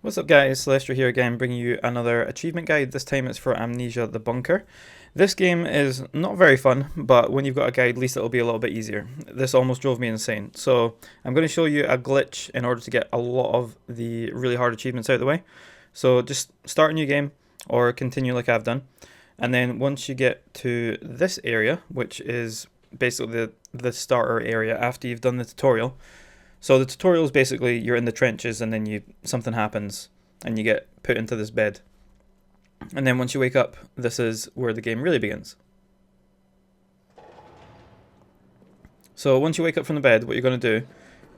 What's up guys, Celestia here again, bringing you another achievement guide. This time it's for Amnesia the Bunker. This game is not very fun, but when you've got a guide, at least it'll be a little bit easier. This almost drove me insane. So I'm going to show you a glitch in order to get a lot of the really hard achievements out of the way. So just start a new game or continue like I've done. And then once you get to this area, which is basically the starter area after you've done the tutorial. So the tutorial is basically you're in the trenches and then something happens and you get put into this bed. And then once you wake up, this is where the game really begins. So once you wake up from the bed, what you're going to do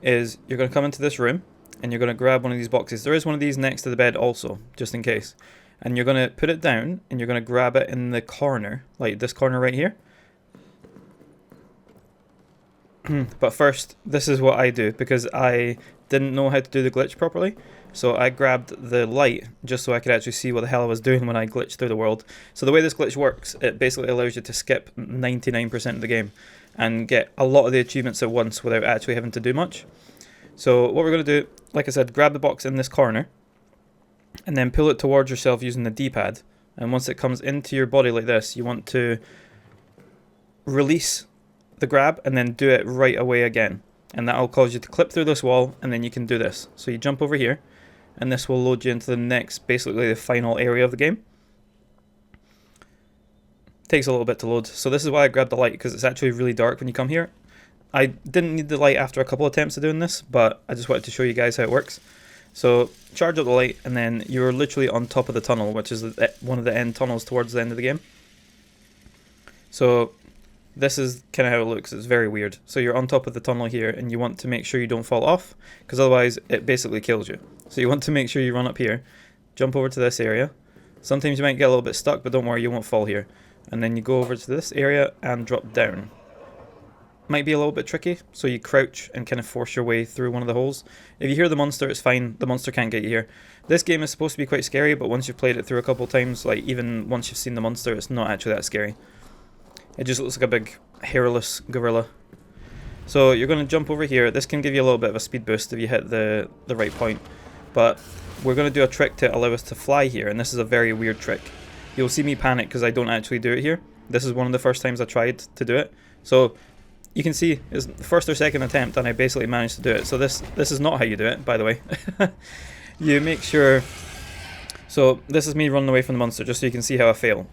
is you're going to come into this room and you're going to grab one of these boxes. There is one of these next to the bed also, just in case. And you're going to put it down and you're going to grab it in the corner, like this corner right here. But first, this is what I do because I didn't know how to do the glitch properly. So I grabbed the light just so I could actually see what the hell I was doing when I glitched through the world. So the way this glitch works, it basically allows you to skip 99% of the game and get a lot of the achievements at once without actually having to do much. So what we're going to do, like I said, grab the box in this corner and then pull it towards yourself using the D-pad. And once it comes into your body like this, you want to release the grab and then do it right away again, and that'll cause you to clip through this wall, and then you can do this. So you jump over here and this will load you into the next, basically the final area of the game. Takes a little bit to load. So this is why I grabbed the light, because it's actually really dark when you come here. I didn't need the light after a couple attempts of doing this, but I just wanted to show you guys how it works. So charge up the light and then you're literally on top of the tunnel, which is one of the end tunnels towards the end of the game. So this is kind of how it looks. It's very weird. So you're on top of the tunnel here and you want to make sure you don't fall off, because otherwise it basically kills you. So you want to make sure you run up here, jump over to this area. Sometimes you might get a little bit stuck, but don't worry, you won't fall here. And then you go over to this area and drop down. Might be a little bit tricky, so you crouch and kind of force your way through one of the holes. If you hear the monster, it's fine. The monster can't get you here. This game is supposed to be quite scary, but once you've played it through a couple times, like even once you've seen the monster, it's not actually that scary. It just looks like a big hairless gorilla. So you're going to jump over here. This can give you a little bit of a speed boost if you hit the right point. But we're going to do a trick to allow us to fly here, and this is a very weird trick. You'll see me panic because I don't actually do it here. This is one of the first times I tried to do it. So you can see it's the first or second attempt and I basically managed to do it. So this is not how you do it, by the way. You make sure... So this is me running away from the monster, just so you can see how I fail.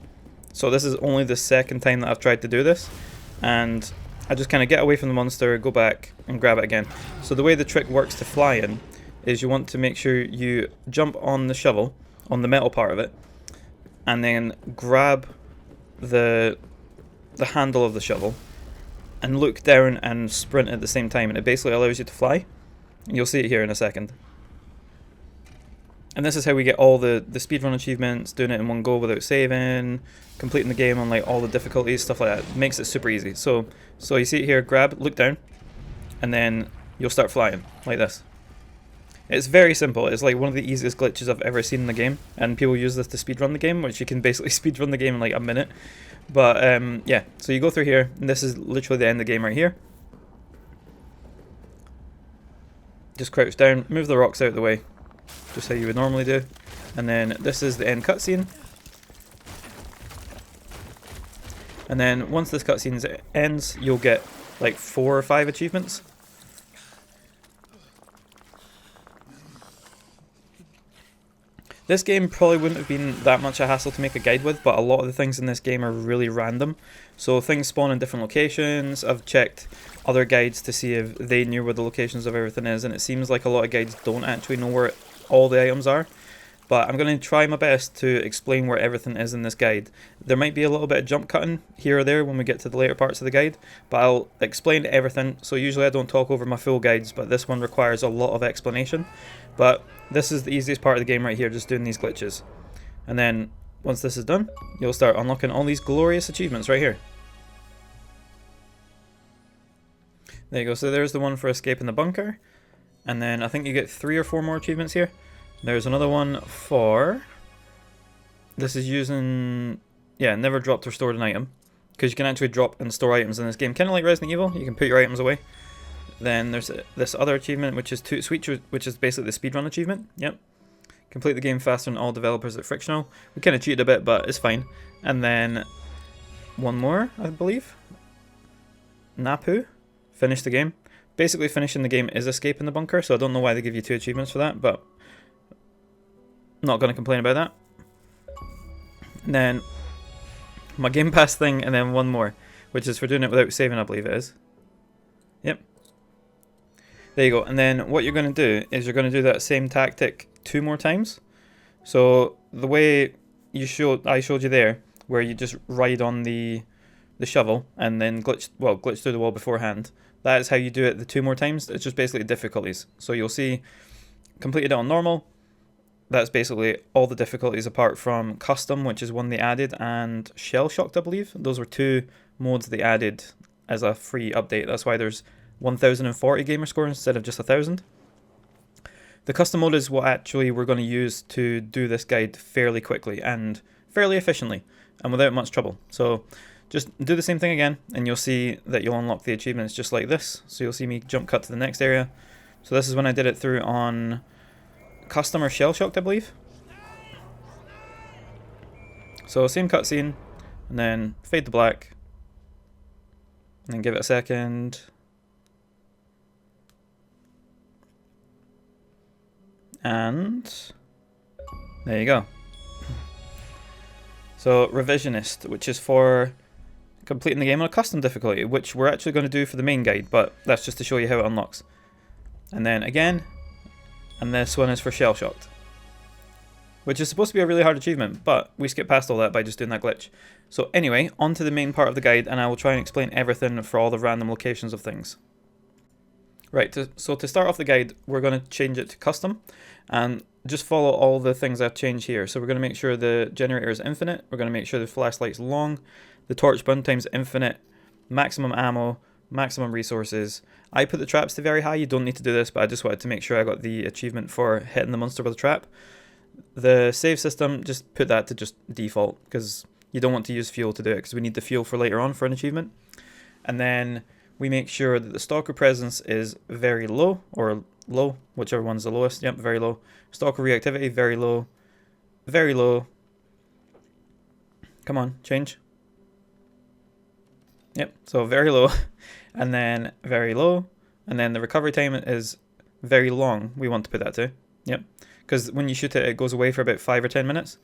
So this is only the second time that I've tried to do this, and I just kind of get away from the monster, go back and grab it again. So the way the trick works to fly in is you want to make sure you jump on the shovel, on the metal part of it, and then grab the handle of the shovel and look down and sprint at the same time, and it basically allows you to fly. You'll see it here in a second. And this is how we get all the speedrun achievements, doing it in one go without saving, completing the game on like all the difficulties, stuff like that. It makes it super easy. So you see it here, grab, look down, and then you'll start flying, like this. It's very simple. It's like one of the easiest glitches I've ever seen in the game, and people use this to speedrun the game, which you can basically speedrun the game in like a minute. But yeah, so you go through here, and this is literally the end of the game right here. Just crouch down, move the rocks out of the way, just how you would normally do, and then this is the end cutscene. And then once this cutscene ends, you'll get like 4 or 5 achievements. This game probably wouldn't have been that much a hassle to make a guide with, but a lot of the things in this game are really random. So things spawn in different locations. I've checked other guides to see if they knew where the locations of everything is, and it seems like a lot of guides don't actually know where all the items are. But I'm going to try my best to explain where everything is in this guide. There might be a little bit of jump cutting here or there when we get to the later parts of the guide, but I'll explain everything. So usually I don't talk over my full guides, but this one requires a lot of explanation. But this is the easiest part of the game right here, just doing these glitches. And then once this is done, you'll start unlocking all these glorious achievements right here. There you go. So there's the one for escaping the bunker. And then I think you get 3 or 4 more achievements here. There's another one for... This is using... Yeah, never dropped or stored an item. Because you can actually drop and store items in this game. Kind of like Resident Evil, you can put your items away. Then there's this other achievement, which is Toot Sweet, which is basically the speedrun achievement. Yep. Complete the game faster than all developers at Frictional. We kind of cheated a bit, but it's fine. And then one more, I believe. Napu. Finish the game. Basically, finishing the game is escaping the bunker, so I don't know why they give you 2 achievements for that, but not going to complain about that. And then my Game Pass thing, and then one more, which is for doing it without saving, I believe it is. Yep. There you go. And then what you're going to do is you're going to do that same tactic 2 more times. So the way I showed you there, where you just ride on the shovel and then glitch through the wall beforehand. That is how you do it the 2 more times. It's just basically difficulties. So you'll see completed it on normal. That's basically all the difficulties apart from custom, which is one they added, and shell shocked, I believe. Those were 2 modes they added as a free update. That's why there's 1040 gamer score instead of just 1000. The custom mode is what actually we're going to use to do this guide fairly quickly and fairly efficiently and without much trouble. So just do the same thing again and you'll see that you'll unlock the achievements just like this. So you'll see me jump cut to the next area. So this is when I did it through on custom or shell shocked, I believe. So same cutscene and then fade to black and then give it a second. And there you go. So Revisionist, which is for completing the game on a custom difficulty, which we're actually going to do for the main guide, but that's just to show you how it unlocks. And then again, and this one is for Shell Shocked, which is supposed to be a really hard achievement, but we skip past all that by just doing that glitch. So anyway, on to the main part of the guide, and I will try and explain everything for all the random locations of things. Right, so to start off the guide, we're going to change it to custom and just follow all the things I've changed here. So we're going to make sure the generator is infinite, we're going to make sure the flashlight's long, the torch burn time's infinite, maximum ammo, maximum resources. I put the traps to very high, you don't need to do this, but I just wanted to make sure I got the achievement for hitting the monster with a trap. The save system, just put that to just default, because you don't want to use fuel to do it, because we need the fuel for later on for an achievement. And then we make sure that the stalker presence is very low, or low, whichever one's the lowest. Yep, very low. Stalker reactivity, very low. Very low. Come on, change. Yep, so very low, and then very low, and then the recovery time is very long. We want to put that to. Yep, because when you shoot it, it goes away for about 5 or 10 minutes.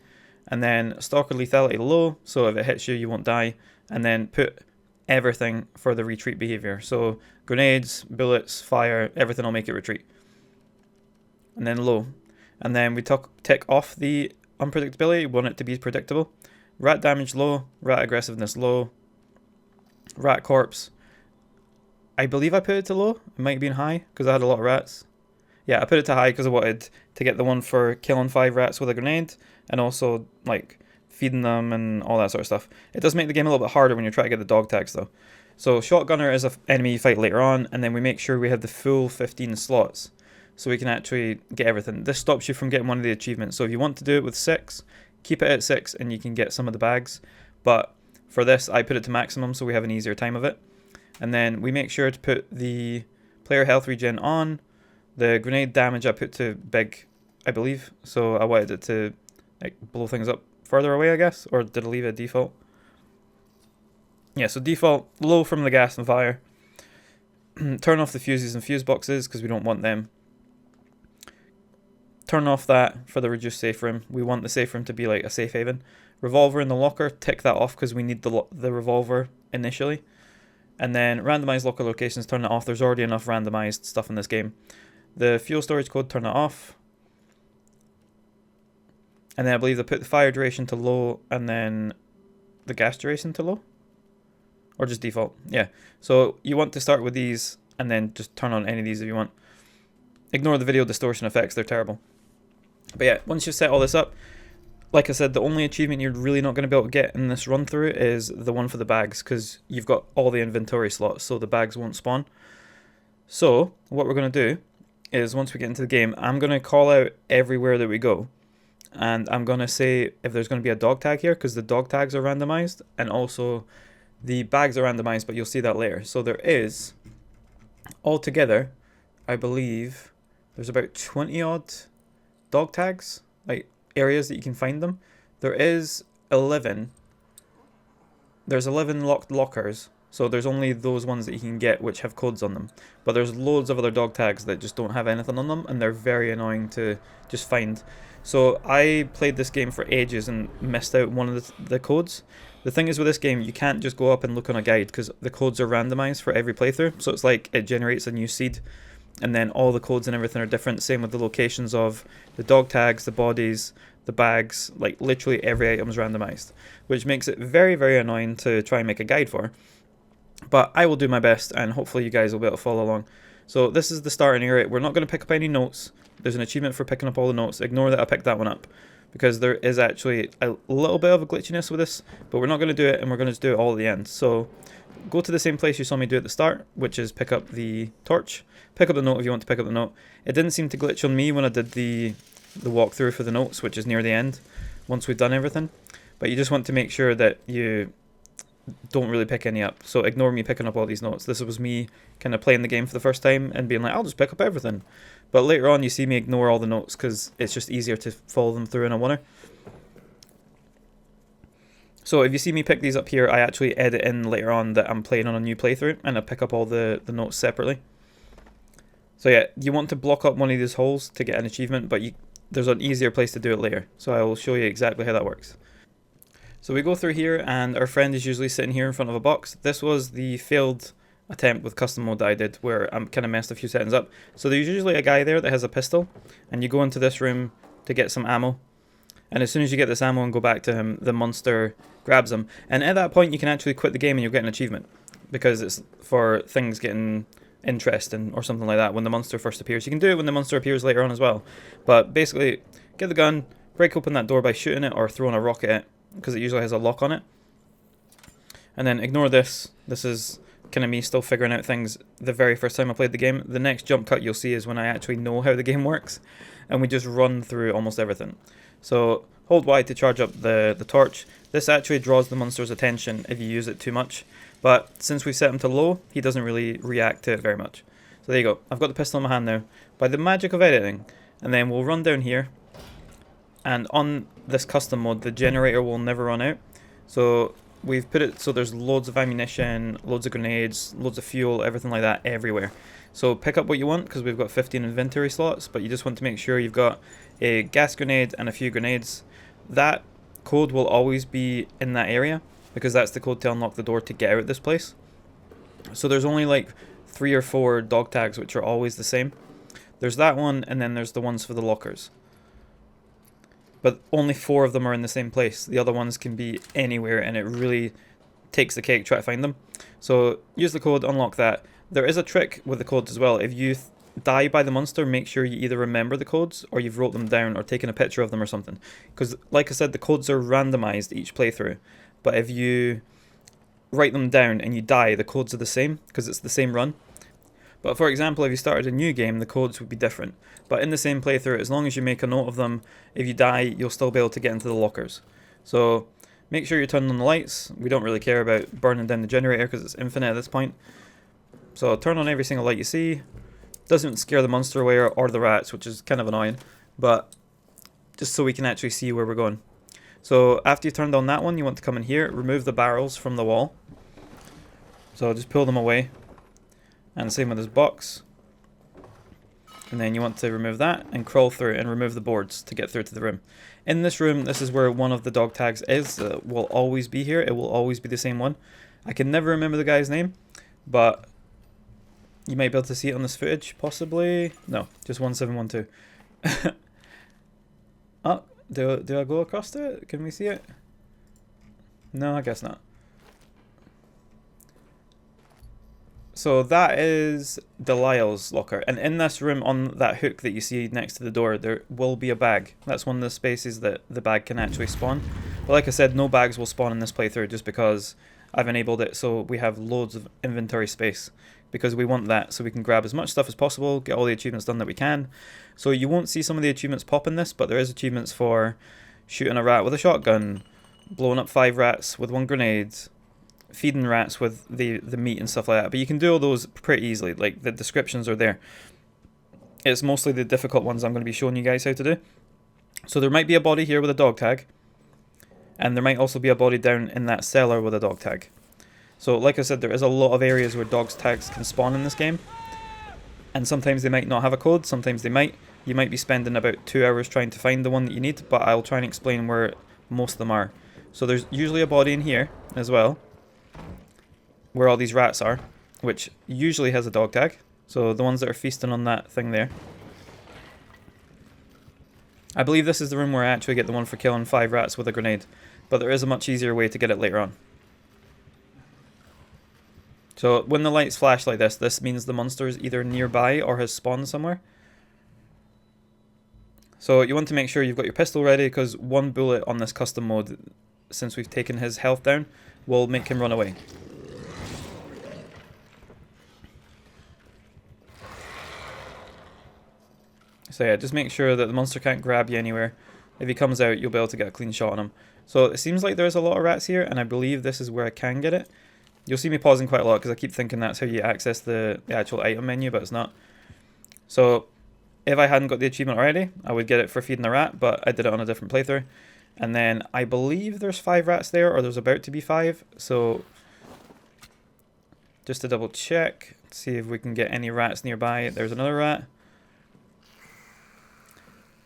And then stalker lethality low, so if it hits you, you won't die. And then put everything for the retreat behavior. So grenades, bullets, fire, everything will make it retreat. And then low. And then we tick off the unpredictability, we want it to be predictable. Rat damage low, rat aggressiveness low, rat corpse. I believe I put it to low. It might have been high because I had a lot of rats. Yeah, I put it to high because I wanted to get the one for killing 5 rats with a grenade and also like feeding them and all that sort of stuff. It does make the game a little bit harder when you're trying to get the dog tags though. So shotgunner is an enemy you fight later on, and then we make sure we have the full 15 slots so we can actually get everything. This stops you from getting one of the achievements. So if you want to do it with 6, keep it at 6 and you can get some of the bags. But for this, I put it to maximum so we have an easier time of it. And then we make sure to put the player health regen on. The grenade damage I put to big, I believe. So I wanted it to like blow things up further away, I guess, or did I leave it at default? Yeah, so default, low from the gas and fire. Turn off the fuses and fuse boxes because we don't want them. Turn off that for the reduced safe room. We want the safe room to be like a safe haven. Revolver in the locker, tick that off because we need the revolver initially. And then randomized locker locations, turn it off. There's already enough randomized stuff in this game. The fuel storage code, turn it off. And then I believe they put the fire duration to low and then the gas duration to low. Or just default. Yeah. So you want to start with these and then just turn on any of these if you want. Ignore the video distortion effects. They're terrible. But yeah, once you set all this up, like I said, the only achievement you're really not going to be able to get in this run through is the one for the bags because you've got all the inventory slots so the bags won't spawn. So what we're going to do is once we get into the game, I'm going to call out everywhere that we go. And I'm going to say if there's going to be a dog tag here because the dog tags are randomized and also the bags are randomized, but you'll see that later. So there is, altogether, I believe, there's about 20 odd dog tags like areas that you can find them. There is 11. There's 11 locked lockers, so there's only those ones that you can get which have codes on them. But there's loads of other dog tags that just don't have anything on them, and they're very annoying to just find. So I played this game for ages and missed out one of the codes. The thing is with this game, you can't just go up and look on a guide because the codes are randomized for every playthrough. So it's like it generates a new seed, and then all the codes and everything are different. Same with the locations of the dog tags, the bodies, the bags, like literally every item is randomized, which makes it very, very annoying to try and make a guide for. But I will do my best, and hopefully you guys will be able to follow along. So this is the starting area. We're not going to pick up any notes. There's an achievement for picking up all the notes. Ignore that I picked that one up, because there is actually a little bit of a glitchiness with this, but we're not going to do it, and we're going to do it all at the end. So go to the same place you saw me do at the start, which is pick up the torch. Pick up the note if you want to pick up the note. It didn't seem to glitch on me when I did the walkthrough for the notes, which is near the end, once we've done everything. But you just want to make sure that you don't really pick any up. So ignore me picking up all these notes. This was me kind of playing the game for the first time and being like, I'll just pick up everything. But later on you see me ignore all the notes because it's just easier to follow them through in a oneer. So if you see me pick these up here, I actually edit in later on that I'm playing on a new playthrough, and I pick up all the notes separately. So yeah, you want to block up one of these holes to get an achievement, but there's an easier place to do it later. So I will show you exactly how that works. So we go through here, and our friend is usually sitting here in front of a box. This was the failed attempt with custom mode that I did, where I kind of messed a few settings up. So there's usually a guy there that has a pistol, and you go into this room to get some ammo. And as soon as you get this ammo and go back to him, the monster grabs him. And at that point, you can actually quit the game and you'll get an achievement, because it's for things getting interesting or something like that when the monster first appears. You can do it when the monster appears later on as well. But basically, get the gun, break open that door by shooting it or throwing a rock at it, because it usually has a lock on it. And then ignore this. This is kind of me still figuring out things the very first time I played the game. The next jump cut you'll see is when I actually know how the game works, and we just run through almost everything. So hold Y to charge up the torch. This actually draws the monster's attention if you use it too much, but since we set him to low, he doesn't really react to it very much. So there you go. I've got the pistol in my hand now by the magic of editing, and then we'll run down here, and on this custom mode the generator will never run out. So we've put it so there's loads of ammunition, loads of grenades, loads of fuel, everything like that everywhere. So pick up what you want, because we've got 15 inventory slots, but you just want to make sure you've got a gas grenade and a few grenades. That code will always be in that area, because that's the code to unlock the door to get out of this place. So there's only like 3 or 4 dog tags which are always the same. There's that one, and then there's the ones for the lockers. But only 4 of them are in the same place. The other ones can be anywhere, and it really takes the cake try to find them. So use the code, unlock that. There is a trick with the codes as well. If you die by the monster, make sure you either remember the codes or you've wrote them down or taken a picture of them or something. Because like I said, the codes are randomized each playthrough. But if you write them down and you die, the codes are the same because it's the same run. But for example, if you started a new game, the codes would be different. But in the same playthrough, as long as you make a note of them, if you die, you'll still be able to get into the lockers. So make sure you turn on the lights. We don't really care about burning down the generator because it's infinite at this point. So turn on every single light you see. Doesn't scare the monster away or the rats, which is kind of annoying, but just so we can actually see where we're going. So after you turned on that one, you want to come in here, remove the barrels from the wall. So just pull them away. And same with this box. And then you want to remove that and crawl through and remove the boards to get through to the room. In this room, this is where one of the dog tags is. Will always be here. It will always be the same one. I can never remember the guy's name, but you might be able to see it on this footage, possibly. No, just 1712. Oh, do I go across to it? Can we see it? No, I guess not. So that is Delisle's locker, and in this room on that hook that you see next to the door, there will be a bag. That's one of the spaces that the bag can actually spawn. But like I said, no bags will spawn in this playthrough just because I've enabled it so we have loads of inventory space, because we want that so we can grab as much stuff as possible, get all the achievements done that we can. So you won't see some of the achievements pop in this, but there is achievements for shooting a rat with a shotgun, blowing up 5 rats with 1 grenade, feeding rats with the meat and stuff like that. But you can do all those pretty easily, like the descriptions are there. It's mostly the difficult ones I'm going to be showing you guys how to do. So there might be a body here with a dog tag, and there might also be a body down in that cellar with a dog tag. So like I said, there is a lot of areas where dog tags can spawn in this game, and sometimes they might not have a code, sometimes they might. You might be spending about 2 hours trying to find the one that you need, but I'll try and explain where most of them are. So there's usually a body in here as well, where all these rats are, which usually has a dog tag. So the ones that are feasting on that thing there. I believe this is the room where I actually get the one for killing 5 rats with a grenade, but there is a much easier way to get it later on. So when the lights flash like this means the monster is either nearby or has spawned somewhere. So you want to make sure you've got your pistol ready, because one bullet on this custom mode, since we've taken his health down, will make him run away. So yeah, just make sure that the monster can't grab you anywhere. If he comes out, you'll be able to get a clean shot on him. So it seems like there's a lot of rats here, and I believe this is where I can get it. You'll see me pausing quite a lot because I keep thinking that's how you access the actual item menu, but it's not. So if I hadn't got the achievement already, I would get it for feeding the rat, but I did it on a different playthrough. And then I believe there's 5 rats there, or there's about to be 5. So just to double check, see if we can get any rats nearby. There's another rat.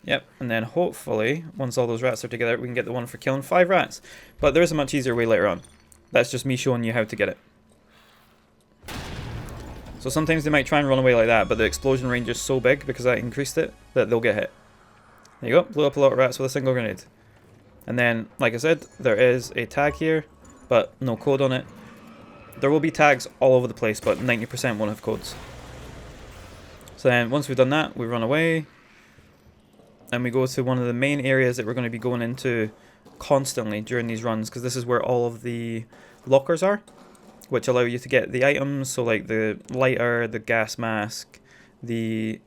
Yep, and then hopefully, once all those rats are together, we can get the one for killing 5 rats. But there is a much easier way later on. That's just me showing you how to get it. So sometimes they might try and run away like that, but the explosion range is so big, because I increased it, that they'll get hit. There you go, blew up a lot of rats with a single grenade. And then, like I said, there is a tag here, but no code on it. There will be tags all over the place, but 90% won't have codes. So then, once we've done that, we run away. And we go to one of the main areas that we're going to be going into constantly during these runs, because this is where all of the lockers are, which allow you to get the items, so like the lighter, the gas mask, the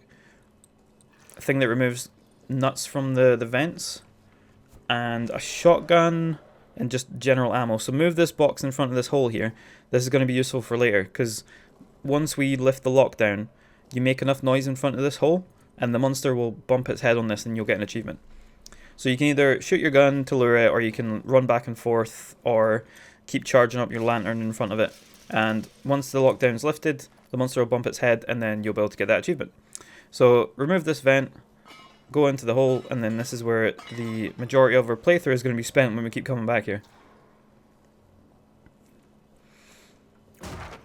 thing that removes nuts from the vents, and a shotgun, and just general ammo. So move this box in front of this hole here. This is going to be useful for later, because once we lift the lockdown, you make enough noise in front of this hole, and the monster will bump its head on this and you'll get an achievement. So you can either shoot your gun to lure it, or you can run back and forth, or keep charging up your lantern in front of it. And once the lockdown is lifted, the monster will bump its head, and then you'll be able to get that achievement. So remove this vent, go into the hole, and then this is where the majority of our playthrough is going to be spent when we keep coming back here.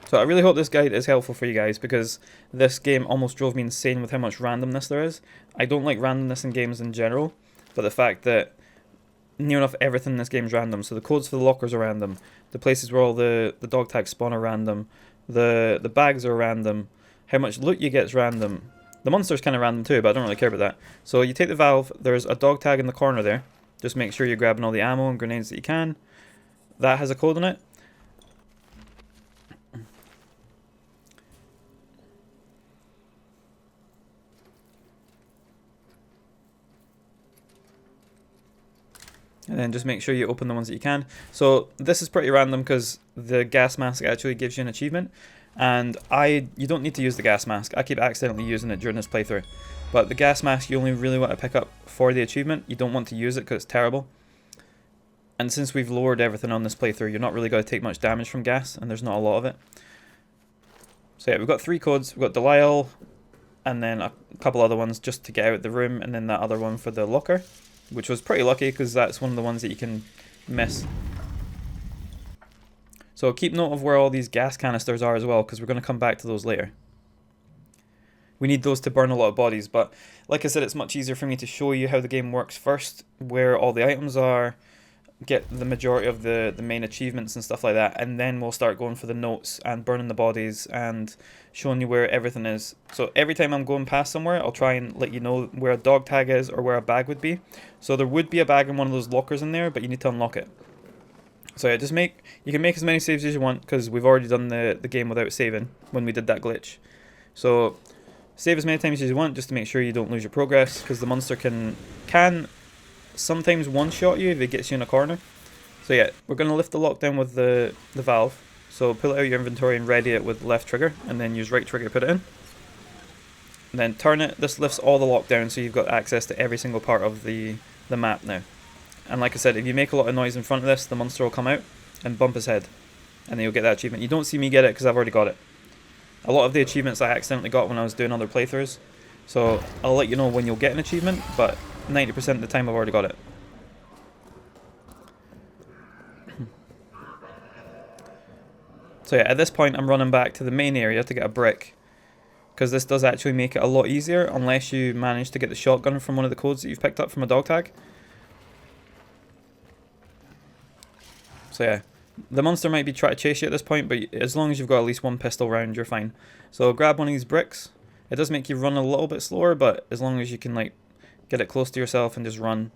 So I really hope this guide is helpful for you guys, because this game almost drove me insane with how much randomness there is. I don't like randomness in games in general, but the fact that near enough everything in this game is random. So the codes for the lockers are random, the places where all the dog tags spawn are random, the bags are random, how much loot you get is random. The monster's kind of random too, but I don't really care about that. So you take the valve, there's a dog tag in the corner there. Just make sure you're grabbing all the ammo and grenades that you can. That has a code on it. And then just make sure you open the ones that you can. So this is pretty random, because the gas mask actually gives you an achievement. And you don't need to use the gas mask. I keep accidentally using it during this playthrough. But the gas mask you only really want to pick up for the achievement. You don't want to use it because it's terrible. And since we've lowered everything on this playthrough, you're not really going to take much damage from gas, and there's not a lot of it. So yeah, we've got 3 codes. We've got Delisle, and then a couple other ones just to get out of the room, and then that other one for the locker, which was pretty lucky because that's one of the ones that you can miss. So keep note of where all these gas canisters are as well, because we're going to come back to those later. We need those to burn a lot of bodies, but like I said, it's much easier for me to show you how the game works first, where all the items are, get the majority of the main achievements and stuff like that, and then we'll start going for the notes and burning the bodies and showing you where everything is. So every time I'm going past somewhere, I'll try and let you know where a dog tag is or where a bag would be. So there would be a bag in one of those lockers in there, but you need to unlock it. So yeah, you can make as many saves as you want, because we've already done the game without saving when we did that glitch. So save as many times as you want, just to make sure you don't lose your progress, because the monster can sometimes one-shot you if it gets you in a corner. So yeah, we're going to lift the lockdown with the valve. So pull it out of your inventory and ready it with left trigger, and then use right trigger to put it in. And then turn it. This lifts all the lockdown, so you've got access to every single part of the the map now. And like I said, if you make a lot of noise in front of this, the monster will come out and bump his head. And then you'll get that achievement. You don't see me get it because I've already got it. A lot of the achievements I accidentally got when I was doing other playthroughs. So I'll let you know when you'll get an achievement, but 90% of the time I've already got it. So yeah, at this point I'm running back to the main area to get a brick, because this does actually make it a lot easier unless you manage to get the shotgun from one of the codes that you've picked up from a dog tag. So yeah, the monster might be trying to chase you at this point, but as long as you've got at least one pistol round, you're fine. So grab one of these bricks. It does make you run a little bit slower, but as long as you can like get it close to yourself and just run.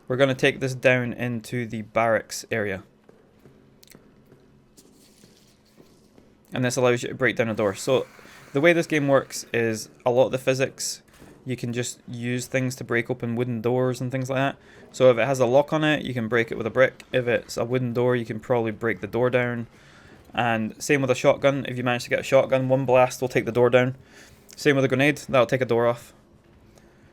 We're going to take this down into the barracks area. And this allows you to break down a door. So the way this game works is a lot of the physics, you can just use things to break open wooden doors and things like that. So if it has a lock on it, you can break it with a brick. If it's a wooden door, you can probably break the door down. And same with a shotgun. If you manage to get a shotgun, one blast will take the door down. Same with a grenade, that'll take a door off.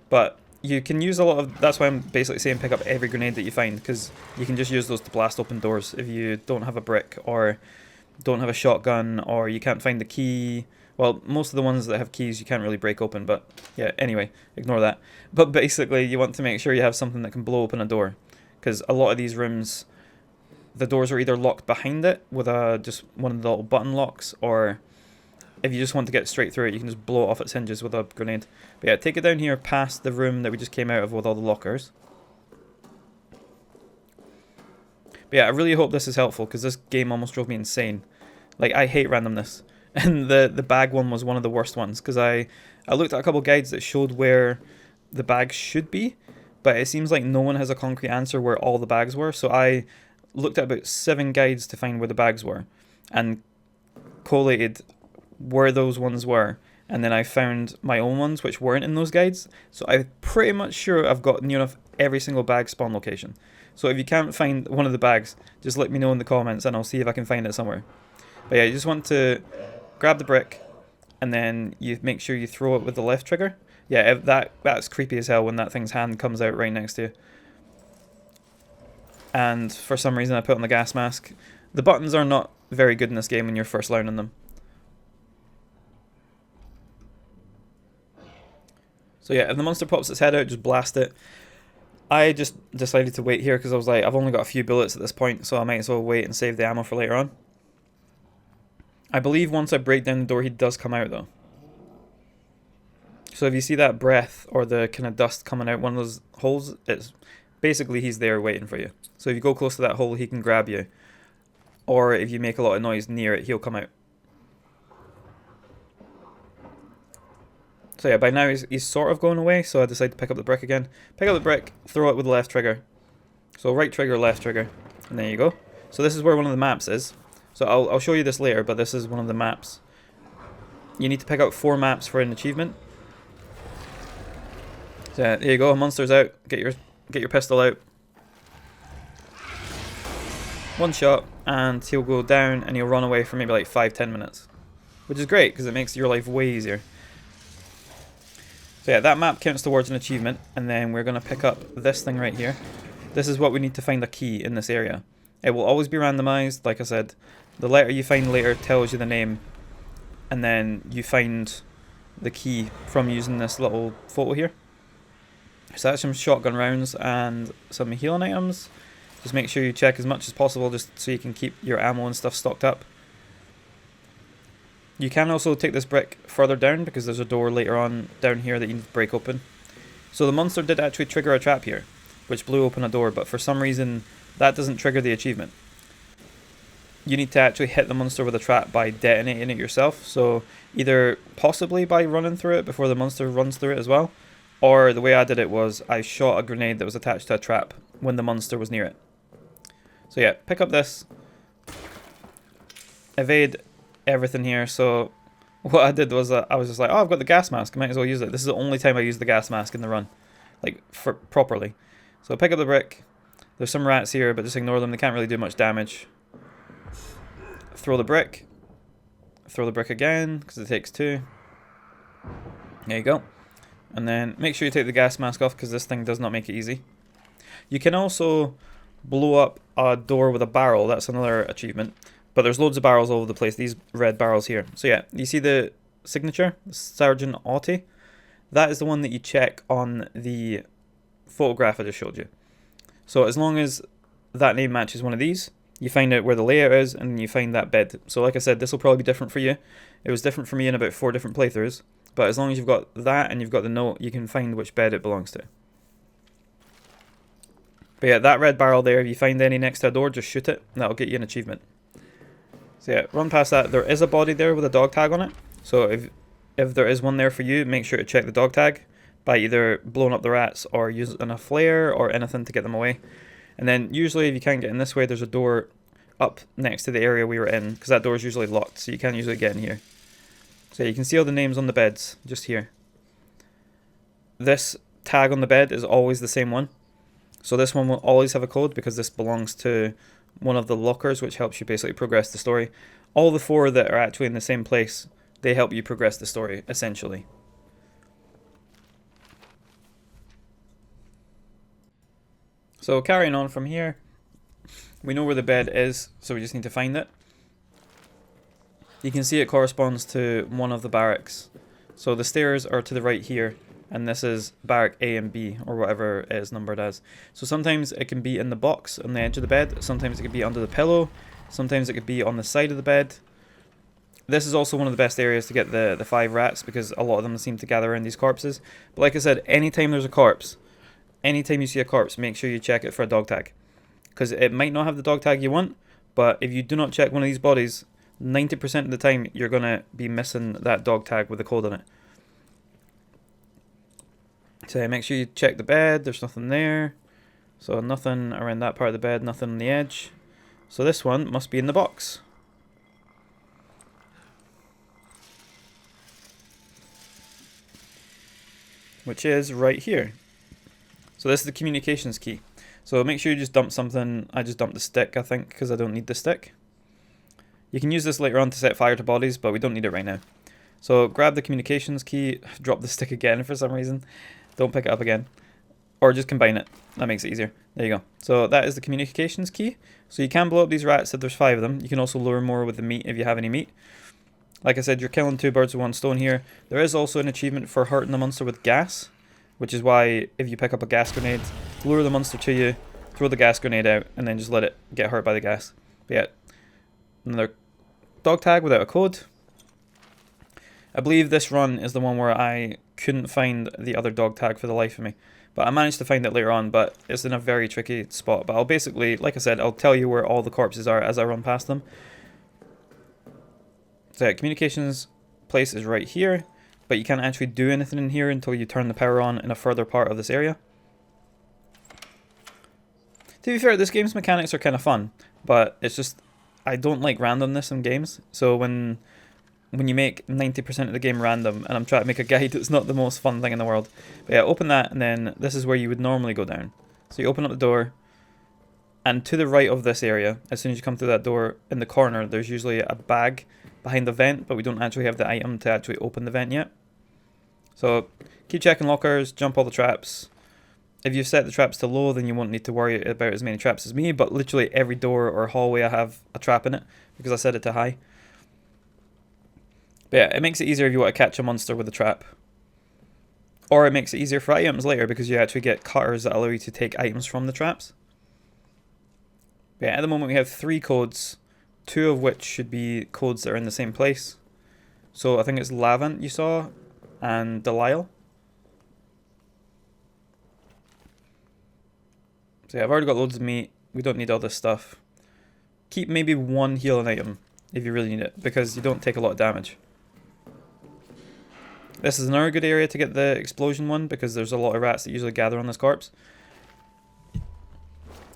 But you can use a lot of, that's why I'm basically saying pick up every grenade that you find, because you can just use those to blast open doors if you don't have a brick or don't have a shotgun or you can't find the key. Well, most of the ones that have keys you can't really break open, but yeah, anyway, ignore that. But basically you want to make sure you have something that can blow open a door, because a lot of these rooms, the doors are either locked behind it with just one of the little button locks, or if you just want to get straight through it, you can just blow it off its hinges with a grenade. But yeah, take it down here past the room that we just came out of with all the lockers. But yeah, I really hope this is helpful, because this game almost drove me insane. Like, I hate randomness. And the bag one was one of the worst ones, because I looked at a couple guides that showed where the bags should be, but it seems like no one has a concrete answer where all the bags were. So I looked at about 7 guides to find where the bags were, and collated where those ones were, and then I found my own ones which weren't in those guides. So I'm pretty much sure I've got near enough every single bag spawn location. So if you can't find one of the bags, just let me know in the comments and I'll see if I can find it somewhere. But yeah, you just want to grab the brick and then you make sure you throw it with the left trigger. Yeah, that's creepy as hell when that thing's hand comes out right next to you. And for some reason I put on the gas mask. The buttons are not very good in this game when you're first learning them. So yeah, if the monster pops its head out, just blast it. I just decided to wait here because I was like, I've only got a few bullets at this point, so I might as well wait and save the ammo for later on. I believe once I break down the door, he does come out though. So if you see that breath or the kind of dust coming out one of those holes, it's basically he's there waiting for you. So if you go close to that hole, he can grab you. Or if you make a lot of noise near it, he'll come out. So yeah, by now he's sort of going away, so I decided to pick up the brick again. Pick up the brick, throw it with the left trigger. So right trigger, left trigger, and there you go. So this is where one of the maps is. So I'll show you this later, but this is one of the maps. You need to pick out 4 maps for an achievement. So yeah, there you go, monster's out. Get your pistol out. One shot, and he'll go down and he'll run away for maybe like 5-10 minutes. Which is great, because it makes your life way easier. So yeah, that map counts towards an achievement, and then we're going to pick up this thing right here. This is what we need to find a key in this area. It will always be randomized, like I said. The letter you find later tells you the name, and then you find the key from using this little photo here. So that's some shotgun rounds and some healing items. Just make sure you check as much as possible just so you can keep your ammo and stuff stocked up. You can also take this brick further down because there's a door later on down here that you need to break open. So the monster did actually trigger a trap here, which blew open a door, but for some reason that doesn't trigger the achievement. You need to actually hit the monster with a trap by detonating it yourself, so either possibly by running through it before the monster runs through it as well, or the way I did it was I shot a grenade that was attached to a trap when the monster was near it. So yeah, pick up this, evade everything here. So what I did was I was just like, oh, I've got the gas mask, I might as well use it. This is the only time I use the gas mask in the run, like properly. So pick up the brick. There's some rats here, but just ignore them, they can't really do much damage. Throw the brick. Throw the brick again, because it takes 2. There you go. And then make sure you take the gas mask off because this thing does not make it easy. You can also blow up a door with a barrel. That's another achievement. But there's loads of barrels all over the place. These red barrels here. So yeah, you see the signature? Sergeant Otti? That is the one that you check on the photograph I just showed you. So as long as that name matches one of these, you find out where the layout is and you find that bed. So like I said, this will probably be different for you. It was different for me in about 4 different playthroughs. But as long as you've got that and you've got the note, you can find which bed it belongs to. But yeah, that red barrel there, if you find any next to a door, just shoot it. And that'll get you an achievement. So yeah, run past that. There is a body there with a dog tag on it. So if there is one there for you, make sure to check the dog tag by either blowing up the rats or using a flare or anything to get them away. And then usually if you can't get in this way, there's a door up next to the area we were in, because that door is usually locked, so you can't usually get in here. So you can see all the names on the beds just here. This tag on the bed is always the same one. So this one will always have a code because this belongs to one of the lockers, which helps you basically progress the story. All the 4 that are actually in the same place, they help you progress the story, essentially. So carrying on from here, we know where the bed is, so we just need to find it. You can see it corresponds to one of the barracks. So the stairs are to the right here, and this is barrack A and B, or whatever it is numbered as. So sometimes it can be in the box on the edge of the bed, sometimes it could be under the pillow, sometimes it could be on the side of the bed. This is also one of the best areas to get the 5 rats, because a lot of them seem to gather around these corpses. But like I said, anytime there's a corpse, anytime you see a corpse, make sure you check it for a dog tag. Because it might not have the dog tag you want, but if you do not check one of these bodies, 90% of the time you're going to be missing that dog tag with the code on it. So make sure you check the bed, there's nothing there. So nothing around that part of the bed, nothing on the edge. So this one must be in the box. Which is right here. So this is the communications key. So make sure you just dump something. I just dumped the stick, I think, because I don't need the stick. You can use this later on to set fire to bodies, but we don't need it right now. So grab the communications key, drop the stick again for some reason. Don't pick it up again. Or just combine it. That makes it easier. There you go. So that is the communications key. So you can blow up these rats if there's 5 of them. You can also lure more with the meat if you have any meat. Like I said, you're killing 2 birds with 1 stone here. There is also an achievement for hurting the monster with gas, which is why if you pick up a gas grenade, lure the monster to you, throw the gas grenade out, and then just let it get hurt by the gas. But yeah, another dog tag without a code. I believe this run is the one where I couldn't find the other dog tag for the life of me. But I managed to find it later on, but it's in a very tricky spot. But I'll basically, like I said, I'll tell you where all the corpses are as I run past them. So yeah, communications place is right here, but you can't actually do anything in here until you turn the power on in a further part of this area. To be fair, this game's mechanics are kind of fun, but it's just, I don't like randomness in games. So when you make 90% of the game random, and I'm trying to make a guide, it's not the most fun thing in the world. But yeah, open that, and then this is where you would normally go down. So you open up the door, and to the right of this area, as soon as you come through that door, in the corner, there's usually a bag behind the vent, but we don't actually have the item to actually open the vent yet. So keep checking lockers, jump all the traps. If you set the traps to low, then you won't need to worry about as many traps as me, but literally every door or hallway I have a trap in it, because I set it to high. But yeah, it makes it easier if you want to catch a monster with a trap. Or it makes it easier for items later, because you actually get cutters that allow you to take items from the traps. But yeah, at the moment we have 3 codes, 2 of which should be codes that are in the same place. So I think it's Lavant you saw, and Delisle. So yeah, I've already got loads of meat. We don't need all this stuff. Keep maybe 1 healing item if you really need it, because you don't take a lot of damage. This is another good area to get the explosion one, because there's a lot of rats that usually gather on this corpse.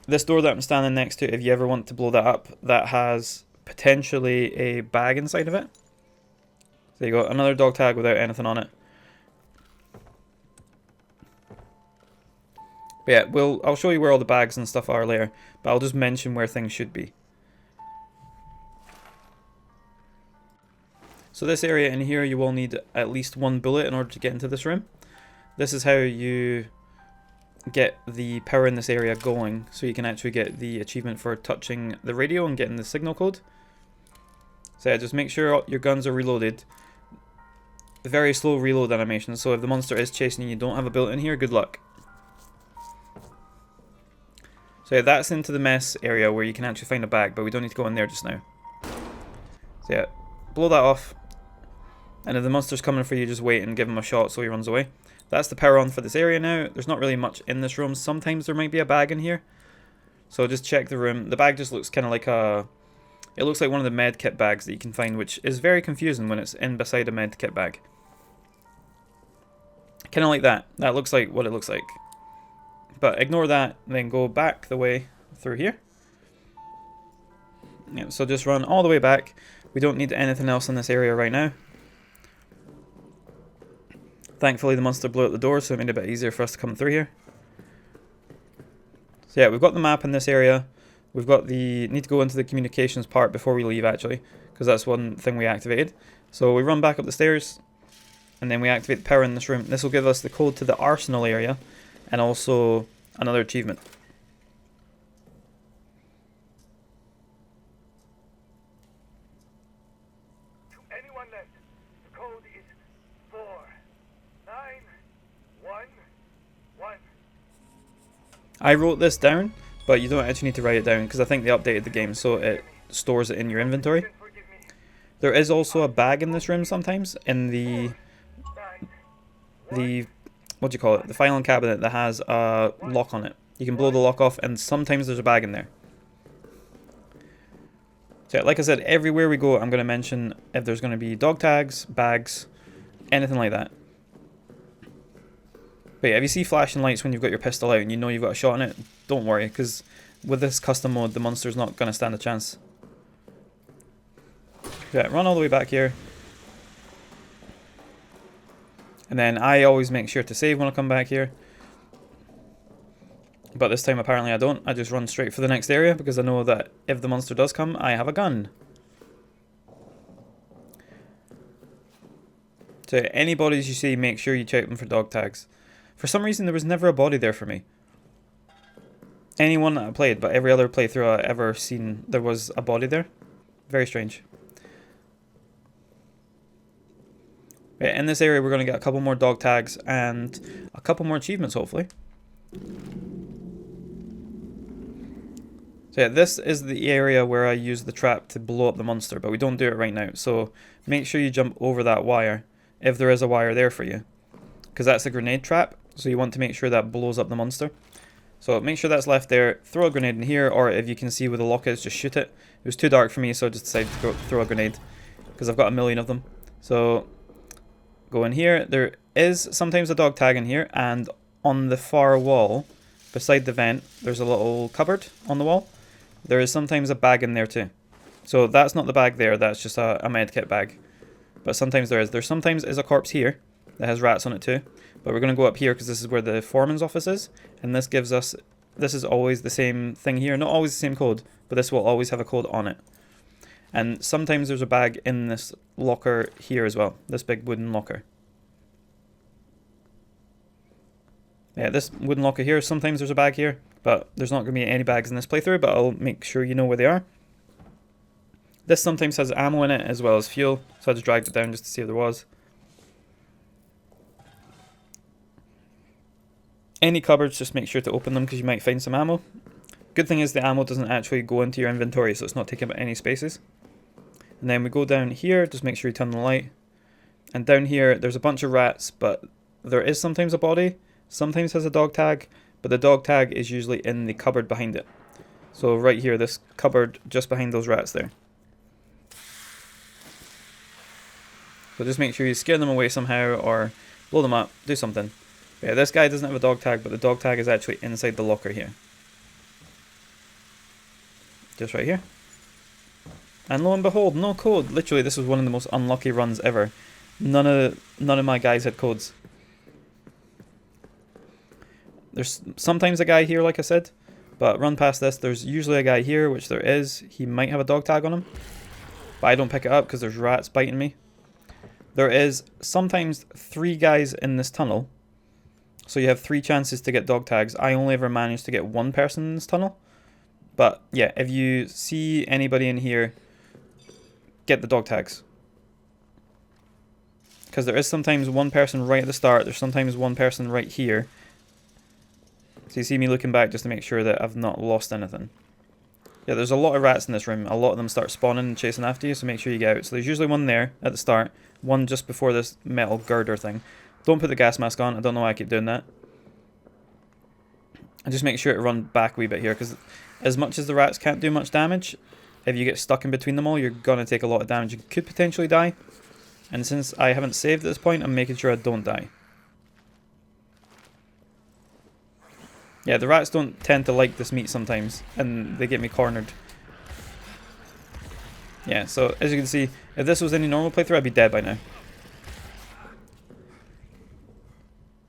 This door that I'm standing next to, if you ever want to blow that up, that has potentially a bag inside of it. So you got another dog tag without anything on it. But yeah, I'll show you where all the bags and stuff are later, but I'll just mention where things should be. So this area in here, you will need at least 1 bullet in order to get into this room. This is how you get the power in this area going, so you can actually get the achievement for touching the radio and getting the signal code. So yeah, just make sure your guns are reloaded. Very slow reload animation, so if the monster is chasing you, you don't have a bullet in here, good luck. So yeah, that's into the mess area where you can actually find a bag, but we don't need to go in there just now. So yeah, blow that off. And if the monster's coming for you, just wait and give him a shot so he runs away. That's the power on for this area now. There's not really much in this room. Sometimes there might be a bag in here. So just check the room. The bag just looks kind of like a... It looks like one of the med kit bags that you can find, which is very confusing when it's in beside a med kit bag. Kind of like that. That looks like what it looks like. But ignore that, then go back the way through here. Yeah, so just run all the way back. We don't need anything else in this area right now. Thankfully the monster blew out the door, so it made it a bit easier for us to come through here. So yeah, we've got the map in this area. We've got the... Need to go into the communications part before we leave actually, because that's one thing we activated. So we run back up the stairs, and then we activate the power in this room. This will give us the code to the arsenal area, and also another achievement. To anyone left, the code is 4911. I wrote this down, but you don't actually need to write it down because I think they updated the game so it stores it in your inventory. There is also a bag in this room sometimes in the what do you call it? The filing cabinet that has a lock on it. You can blow the lock off and sometimes there's a bag in there. So yeah, like I said, everywhere we go I'm going to mention if there's going to be dog tags, bags, anything like that. But yeah, if you see flashing lights when you've got your pistol out and you know you've got a shot in it, don't worry, because with this custom mode the monster's not going to stand a chance. Yeah, run all the way back here. And then I always make sure to save when I come back here. But this time apparently I don't. I just run straight for the next area because I know that if the monster does come, I have a gun. So any bodies you see, make sure you check them for dog tags. For some reason there was never a body there for me. Anyone that I played, but every other playthrough I ever seen there was a body there. Very strange. Yeah, in this area we're going to get a couple more dog tags and a couple more achievements hopefully. So yeah, this is the area where I use the trap to blow up the monster, but we don't do it right now. So make sure you jump over that wire, if there is a wire there for you. Because that's a grenade trap, so you want to make sure that blows up the monster. So make sure that's left there, throw a grenade in here, or if you can see where the lock is, just shoot it. It was too dark for me, so I just decided to throw a grenade, because I've got a million of them. So go in here, there is sometimes a dog tag in here, and on the far wall, beside the vent, there's a little cupboard on the wall. There is sometimes a bag in there too. So that's not the bag there, that's just a medkit bag. But sometimes there is. There sometimes is a corpse here that has rats on it too. But we're going to go up here because this is where the foreman's office is. And this gives us, this is always the same thing here. Not always the same code, but this will always have a code on it. And sometimes there's a bag in this locker here as well. This big wooden locker. Yeah, this wooden locker here, sometimes there's a bag here. But there's not going to be any bags in this playthrough, but I'll make sure you know where they are. This sometimes has ammo in it as well as fuel, so I just dragged it down just to see if there was. Any cupboards, just make sure to open them because you might find some ammo. Good thing is the ammo doesn't actually go into your inventory, so it's not taking up any spaces. And then we go down here, just make sure you turn the light. And down here, there's a bunch of rats, but there is sometimes a body. Sometimes has a dog tag, but the dog tag is usually in the cupboard behind it. So right here, this cupboard just behind those rats there. So just make sure you scare them away somehow or blow them up, do something. But yeah, this guy doesn't have a dog tag, but the dog tag is actually inside the locker here. Just right here. And lo and behold, no code. Literally, this was one of the most unlucky runs ever. None of my guys had codes. There's sometimes a guy here, like I said, but run past this. There's usually a guy here, which there is. He might have a dog tag on him, but I don't pick it up because there's rats biting me. There is sometimes 3 guys in this tunnel, So you have 3 chances to get dog tags. I only ever managed to get 1 person in this tunnel. But yeah, if you see anybody in here, get the dog tags. Because there is sometimes 1 person right at the start. There's sometimes 1 person right here. So you see me looking back just to make sure that I've not lost anything. Yeah, there's a lot of rats in this room. A lot of them start spawning and chasing after you, so make sure you get out. So there's usually 1 there at the start. 1 just before this metal girder thing. Don't put the gas mask on. I don't know why I keep doing that. And just make sure to run back a wee bit here, because as much as the rats can't do much damage, if you get stuck in between them all, you're going to take a lot of damage. You could potentially die. And since I haven't saved at this point, I'm making sure I don't die. Yeah, the rats don't tend to like this meat sometimes, and they get me cornered. Yeah, so as you can see, if this was any normal playthrough, I'd be dead by now.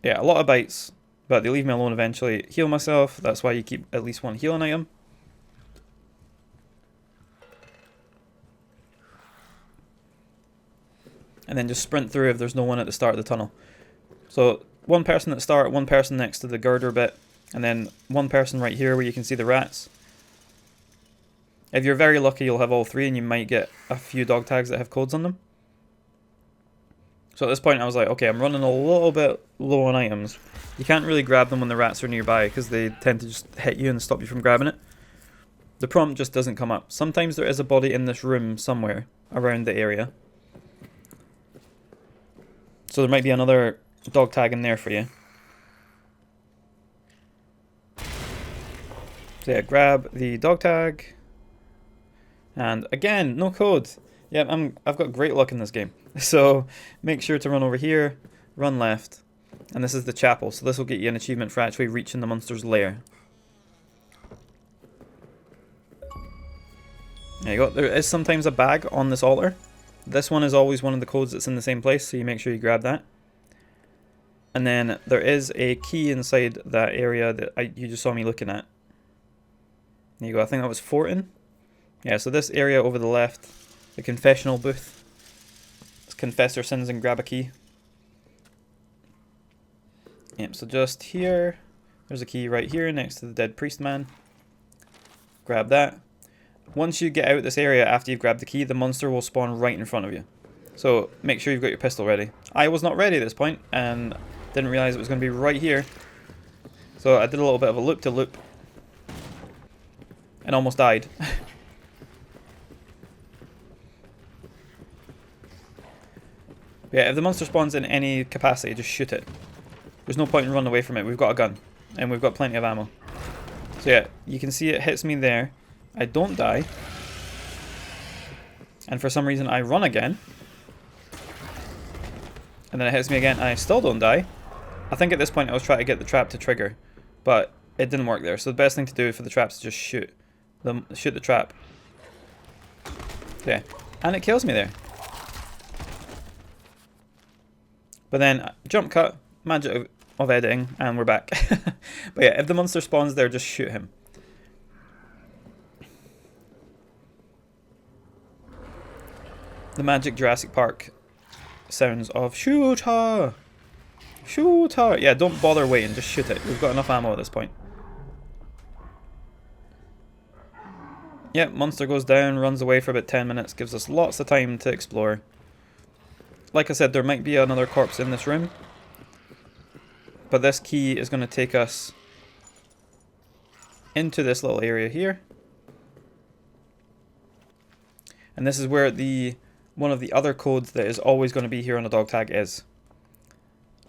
Yeah, a lot of bites, but they leave me alone eventually. Heal myself, that's why you keep at least 1 healing item. And then just sprint through if there's no one at the start of the tunnel. So 1 person at the start, 1 person next to the girder bit, and then 1 person right here where you can see the rats. If you're very lucky, you'll have all 3, and you might get a few dog tags that have codes on them. So at this point I was like, okay, I'm running a little bit low on items. You can't really grab them when the rats are nearby because they tend to just hit you and stop you from grabbing it. The prompt just doesn't come up. Sometimes there is a body in this room somewhere around the area. So there might be another dog tag in there for you. So yeah, grab the dog tag. And again, no code. Yeah, I've got great luck in this game. So make sure to run over here, run left, and this is the chapel. So this will get you an achievement for actually reaching the monster's lair. There you go. There is sometimes a bag on this altar. This one is always one of the codes that's in the same place, so you make sure you grab that. And then there is a key inside that area that you just saw me looking at. There you go. I think that was Fortin. Yeah, so this area over the left, the confessional booth. Let's confess our sins and grab a key. Yep, so just here, there's a key right here next to the dead priest man. Grab that. Once you get out this area after you've grabbed the key, the monster will spawn right in front of you. So make sure you've got your pistol ready. I was not ready at this point and didn't realize it was going to be right here. So I did a little bit of a loop-to-loop and almost died. Yeah, if the monster spawns in any capacity, just shoot it. There's no point in running away from it. We've got a gun and we've got plenty of ammo. So yeah, you can see it hits me there. I don't die. And for some reason I run again. And then it hits me again and I still don't die. I think at this point I was trying to get the trap to trigger, but it didn't work there. So the best thing to do for the traps is just shoot the trap. Yeah, and it kills me there. But then jump cut, magic of editing, and we're back. But yeah, if the monster spawns there, just shoot him. The magic Jurassic Park sounds of shoot her! Shoot her! Yeah, don't bother waiting, just shoot it. We've got enough ammo at this point. Yep, monster goes down, runs away for about 10 minutes, gives us lots of time to explore. Like I said, there might be another corpse in this room. But this key is going to take us into this little area here. And this is where one of the other codes that is always going to be here on the dog tag is.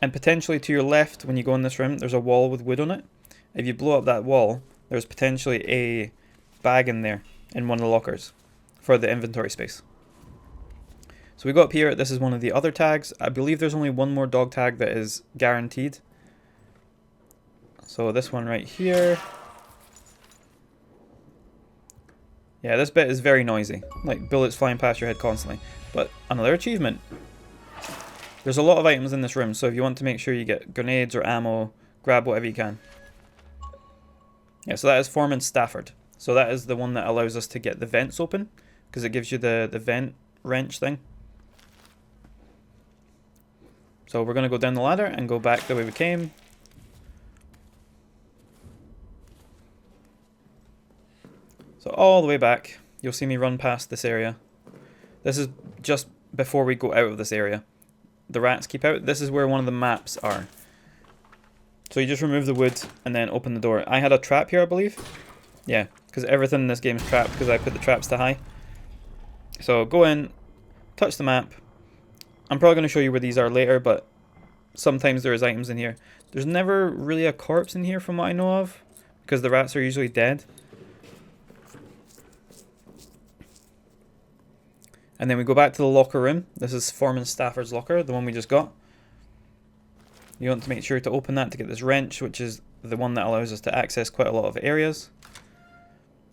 And potentially to your left, when you go in this room, there's a wall with wood on it. If you blow up that wall, there's potentially a bag in there, in one of the lockers, for the inventory space. So we go up here, this is one of the other tags. I believe there's only one more dog tag that is guaranteed. So this one right here. Yeah, this bit is very noisy, like bullets flying past your head constantly. But another achievement. There's a lot of items in this room, so if you want to make sure you get grenades or ammo, grab whatever you can. Yeah, so that is Foreman Stafford. So that is the one that allows us to get the vents open, because it gives you the vent wrench thing. So we're going to go down the ladder and go back the way we came. So all the way back, you'll see me run past this area. This is just before we go out of this area. The rats keep out. This is where one of the maps are. So you just remove the wood and then open the door. I had a trap here, I believe. Yeah, because everything in this game is trapped because I put the traps to high. So go in, touch the map. I'm probably going to show you where these are later, but sometimes there is items in here. There's never really a corpse in here from what I know of, because the rats are usually dead. And then we go back to the locker room. This is Foreman Stafford's locker, the one we just got. You want to make sure to open that to get this wrench, which is the one that allows us to access quite a lot of areas.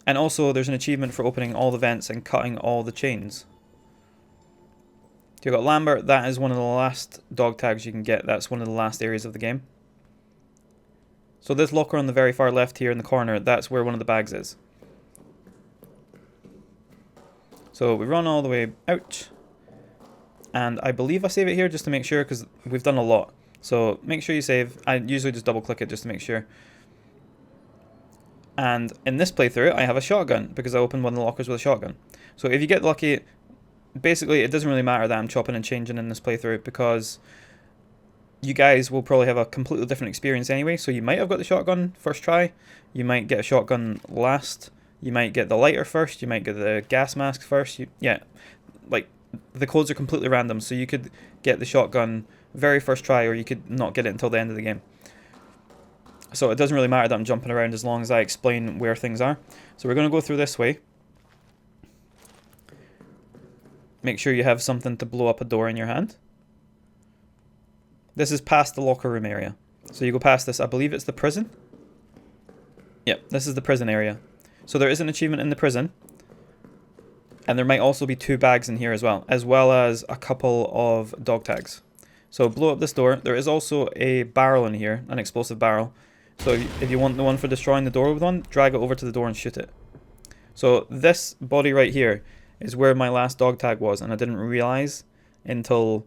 And also there's an achievement for opening all the vents and cutting all the chains. You've got Lambert, that is one of the last dog tags you can get. That's one of the last areas of the game. So this locker on the very far left here in the corner, that's where one of the bags is. So we run all the way out. And I believe I save it here just to make sure, because we've done a lot. So make sure you save. I usually just double click it just to make sure. And in this playthrough, I have a shotgun because I opened one of the lockers with a shotgun. So if you get lucky, basically it doesn't really matter that I'm chopping and changing in this playthrough, because you guys will probably have a completely different experience anyway. So you might have got the shotgun first try, you might get a shotgun last, you might get the lighter first, you might get the gas mask first. Yeah, like the codes are completely random, so you could get the shotgun very first try, or you could not get it until the end of the game. So it doesn't really matter that I'm jumping around as long as I explain where things are. So we're going to go through this way. Make sure you have something to blow up a door in your hand. This is past the locker room area. So you go past this, I believe it's the prison. Yep, this is the prison area. So there is an achievement in the prison. And there might also be 2 bags in here as well as a couple of dog tags. So blow up this door. There is also a barrel in here, an explosive barrel. So if you want the one for destroying the door with one, drag it over to the door and shoot it. So this body right here is where my last dog tag was, and I didn't realize until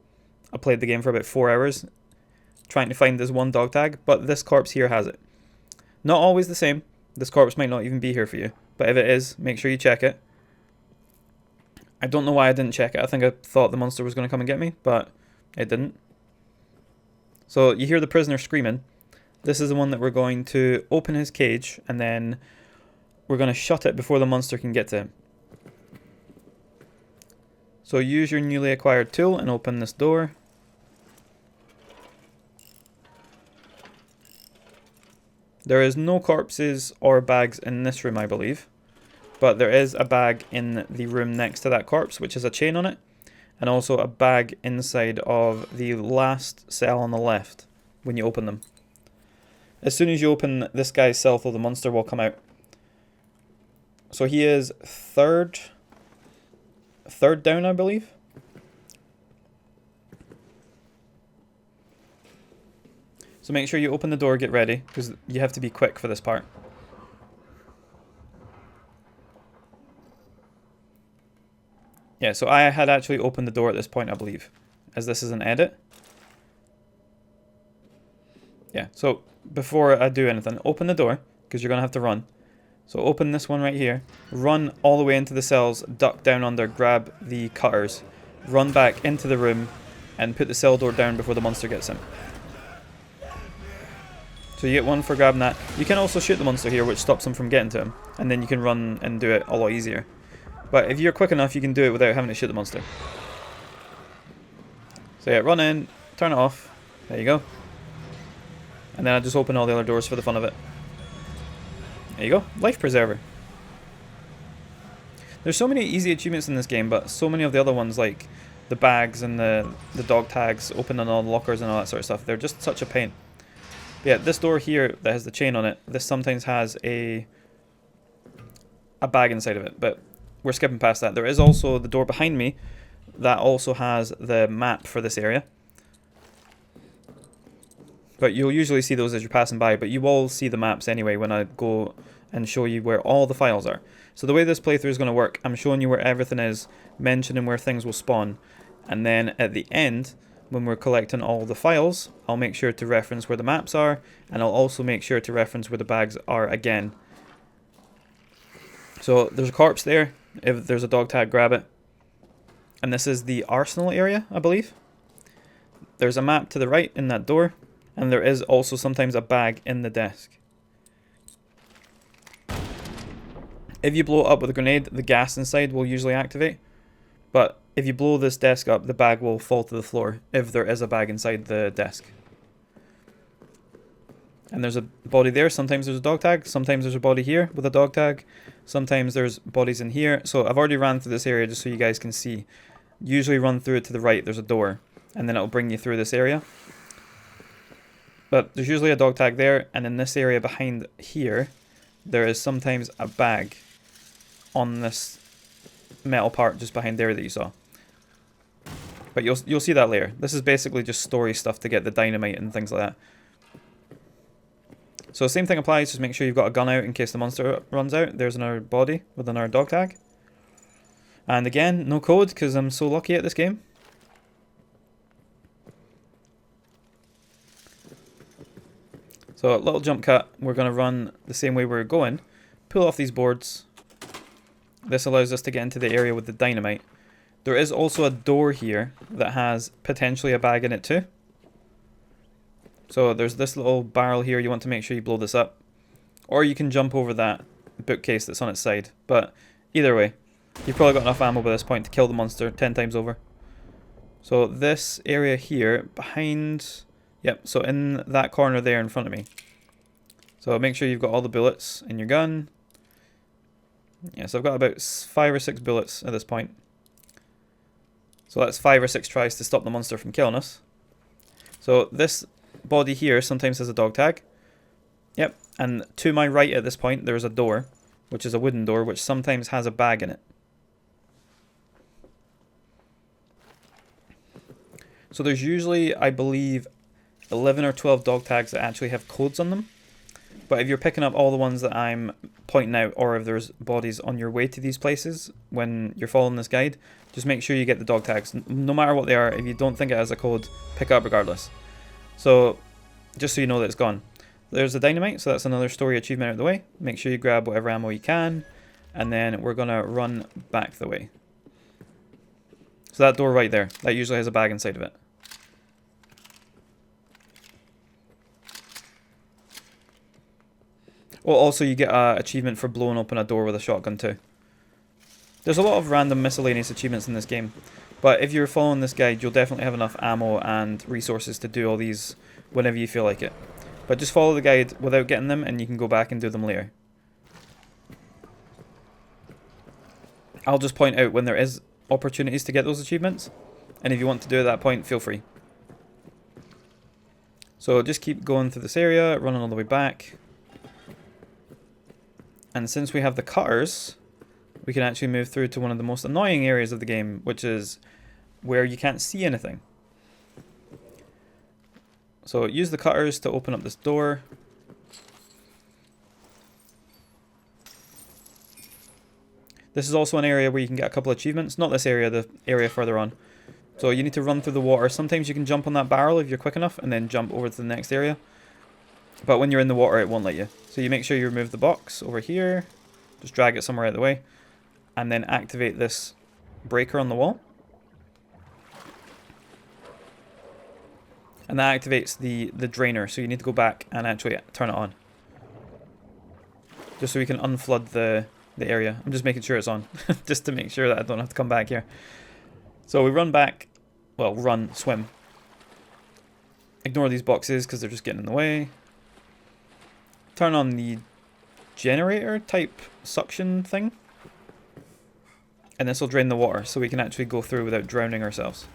I played the game for about 4 hours trying to find this one dog tag, but this corpse here has it. Not always the same. This corpse might not even be here for you, but if it is, make sure you check it. I don't know why I didn't check it. I think I thought the monster was going to come and get me, but it didn't. So you hear the prisoner screaming. This is the one that we're going to open his cage, and then we're going to shut it before the monster can get to him. So use your newly acquired tool and open this door. There is no corpses or bags in this room, I believe. But there is a bag in the room next to that corpse, which has a chain on it. And also a bag inside of the last cell on the left when you open them. As soon as you open this guy's cell, though, the monster will come out. So he is third down, I believe. So make sure you open the door, get ready, because you have to be quick for this part. Yeah, so I had actually opened the door at this point, I believe, as this is an edit. Yeah, so before I do anything, open the door, because you're going to have to run. So open this one right here, run all the way into the cells, duck down under, grab the cutters, run back into the room, and put the cell door down before the monster gets him. So you get one for grabbing that. You can also shoot the monster here, which stops him from getting to him, and then you can run and do it a lot easier. But if you're quick enough, you can do it without having to shoot the monster. So yeah, run in, turn it off, there you go. And then I just open all the other doors for the fun of it. There you go, life preserver. There's so many easy achievements in this game, but so many of the other ones, like the bags and the dog tags, opening all the lockers and all that sort of stuff, they're just such a pain. But yeah, this door here that has the chain on it, this sometimes has a bag inside of it, but we're skipping past that. There is also the door behind me that also has the map for this area. But you'll usually see those as you're passing by, but you will see the maps anyway when I go and show you where all the files are. So the way this playthrough is going to work, I'm showing you where everything is, mentioning where things will spawn, and then at the end, when we're collecting all the files, I'll make sure to reference where the maps are, and I'll also make sure to reference where the bags are again. So there's a corpse there. If there's a dog tag, grab it. And this is the arsenal area, I believe. There's a map to the right in that door. And there is also sometimes a bag in the desk. If you blow it up with a grenade, the gas inside will usually activate. But if you blow this desk up, the bag will fall to the floor if there is a bag inside the desk. And there's a body there. Sometimes there's a dog tag. Sometimes there's a body here with a dog tag. Sometimes there's bodies in here. So I've already ran through this area just so you guys can see. Usually run through it to the right. There's a door. And then it'll bring you through this area. But there's usually a dog tag there. And in this area behind here, there is sometimes a bag on this metal part just behind there that you saw. But you'll see that later. This is basically just story stuff to get the dynamite and things like that. So same thing applies, just make sure you've got a gun out in case the monster runs out. There's another body with another dog tag. And again, no code because I'm so lucky at this game. So a little jump cut, we're going to run the same way we're going. Pull off these boards. This allows us to get into the area with the dynamite. There is also a door here that has potentially a bag in it too. So there's this little barrel here, you want to make sure you blow this up. Or you can jump over that bookcase that's on its side. But either way, you've probably got enough ammo by this point to kill the monster 10 times over. So this area here, behind... Yep, so in that corner there in front of me. So make sure you've got all the bullets in your gun. Yeah, so I've got about 5 or 6 bullets at this point. So that's 5 or 6 tries to stop the monster from killing us. So this body here sometimes has a dog tag. Yep, and to my right at this point there's a door, which is a wooden door, which sometimes has a bag in it. So there's usually, I believe, 11 or 12 dog tags that actually have codes on them. But if you're picking up all the ones that I'm pointing out, or if there's bodies on your way to these places when you're following this guide, just make sure you get the dog tags. No matter what they are, if you don't think it has a code, pick it up regardless. So, just so you know that it's gone. There's the dynamite, so that's another story achievement out of the way. Make sure you grab whatever ammo you can, and then we're going to run back the way. So that door right there, that usually has a bag inside of it. Well, also you get an achievement for blowing open a door with a shotgun too. There's a lot of random miscellaneous achievements in this game, but if you're following this guide, you'll definitely have enough ammo and resources to do all these whenever you feel like it. But just follow the guide without getting them, and you can go back and do them later. I'll just point out when there is opportunities to get those achievements, and if you want to do it at that point, feel free. So just keep going through this area, running all the way back. And since we have the cutters, we can actually move through to one of the most annoying areas of the game, which is where you can't see anything. So use the cutters to open up this door. This is also an area where you can get a couple of achievements. Not this area, the area further on. So you need to run through the water. Sometimes you can jump on that barrel if you're quick enough, and then jump over to the next area. But when you're in the water, it won't let you. So you make sure you remove the box over here. Just drag it somewhere out of the way. And then activate this breaker on the wall. And that activates the drainer. So you need to go back and actually turn it on. Just so we can unflood the area. I'm just making sure it's on. Just to make sure that I don't have to come back here. So we run back. Well, run, swim. Ignore these boxes because they're just getting in the way. Turn on the generator type suction thing. And this will drain the water so we can actually go through without drowning ourselves.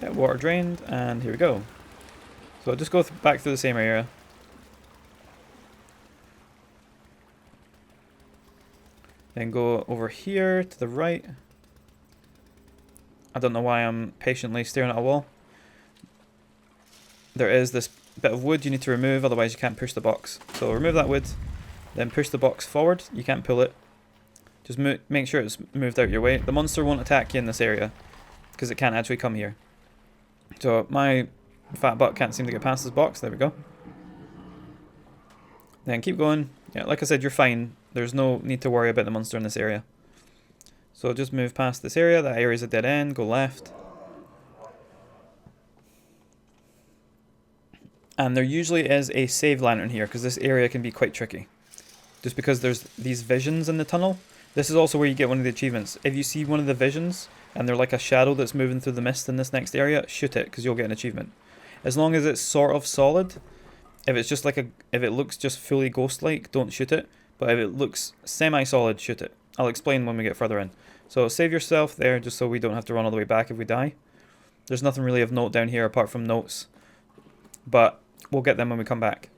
Yeah, water drained, and here we go. So I'll just go back through the same area. Then go over here to the right. I don't know why I'm patiently staring at a wall. There is this bit of wood you need to remove, otherwise you can't push the box. So remove that wood, then push the box forward. You can't pull it. Just make sure it's moved out your way. The monster won't attack you in this area because it can't actually come here. So my fat butt can't seem to get past this box. There we go. Then keep going. Yeah, like I said, you're fine. There's no need to worry about the monster in this area. So just move past this area. That area is a dead end. Go left. And there usually is a save lantern here, because this area can be quite tricky. Just because there's these visions in the tunnel. This is also where you get one of the achievements. If you see one of the visions, and they're like a shadow that's moving through the mist in this next area, shoot it, because you'll get an achievement. As long as it's sort of solid. If it's just like if it looks just fully ghost-like, don't shoot it. But if it looks semi-solid, shoot it. I'll explain when we get further in. So save yourself there, just so we don't have to run all the way back if we die. There's nothing really of note down here apart from notes. But we'll get them when we come back.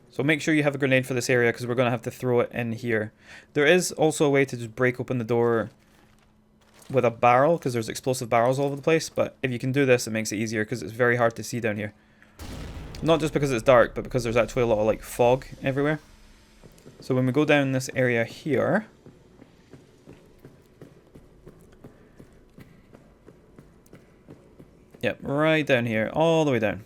So make sure you have a grenade for this area, because we're going to have to throw it in here. There is also a way to just break open the door with a barrel, because there's explosive barrels all over the place. But if you can do this, it makes it easier, because it's very hard to see down here. Not just because it's dark, but because there's actually a lot of like fog everywhere. So when we go down this area here, yep, right down here, all the way down,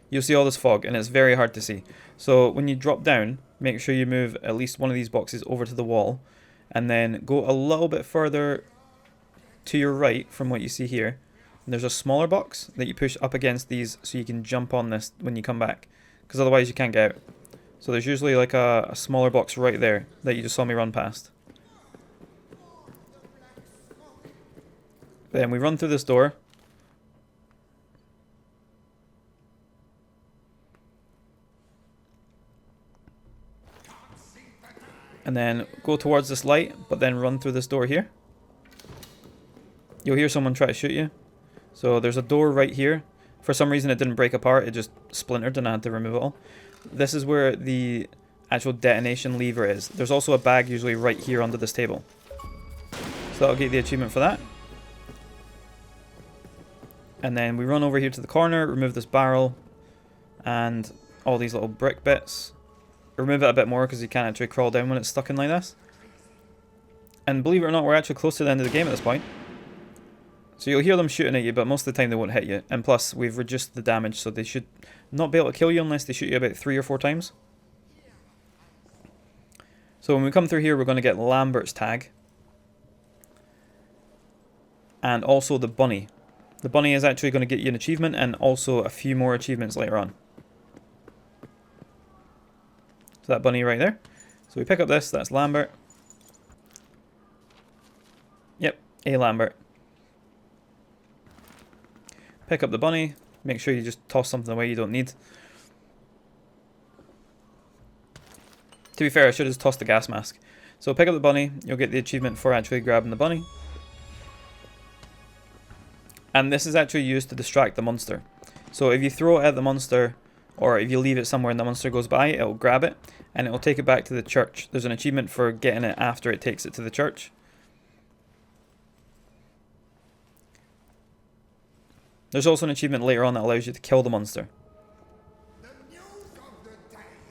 you'll see all this fog, and it's very hard to see. So when you drop down, make sure you move at least one of these boxes over to the wall, and then go a little bit further to your right from what you see here. And there's a smaller box that you push up against these so you can jump on this when you come back, because otherwise you can't get out. So there's usually like a smaller box right there that you just saw me run past. Then we run through this door. And then go towards this light, but then run through this door here. You'll hear someone try to shoot you. So there's a door right here. For some reason it didn't break apart, it just splintered and I had to remove it all. This is where the actual detonation lever is. There's also a bag usually right here under this table. So that'll get the achievement for that. And then we run over here to the corner, remove this barrel, and all these little brick bits. Remove it a bit more because you can't actually crawl down when it's stuck in like this. And believe it or not, we're actually close to the end of the game at this point. So you'll hear them shooting at you, but most of the time they won't hit you. And plus, we've reduced the damage, so they should not be able to kill you unless they shoot you about 3 or 4 times. So when we come through here, we're going to get Lambert's tag. And also the bunny. The bunny is actually going to get you an achievement and also a few more achievements later on. So that bunny right there. So we pick up this, that's Lambert. Yep, a Lambert. Pick up the bunny, make sure you just toss something away you don't need. To be fair, I should have just tossed the gas mask. So pick up the bunny, you'll get the achievement for actually grabbing the bunny. And this is actually used to distract the monster. So if you throw it at the monster, or if you leave it somewhere and the monster goes by, it'll grab it, and it'll take it back to the church. There's an achievement for getting it after it takes it to the church. There's also an achievement later on that allows you to kill the monster.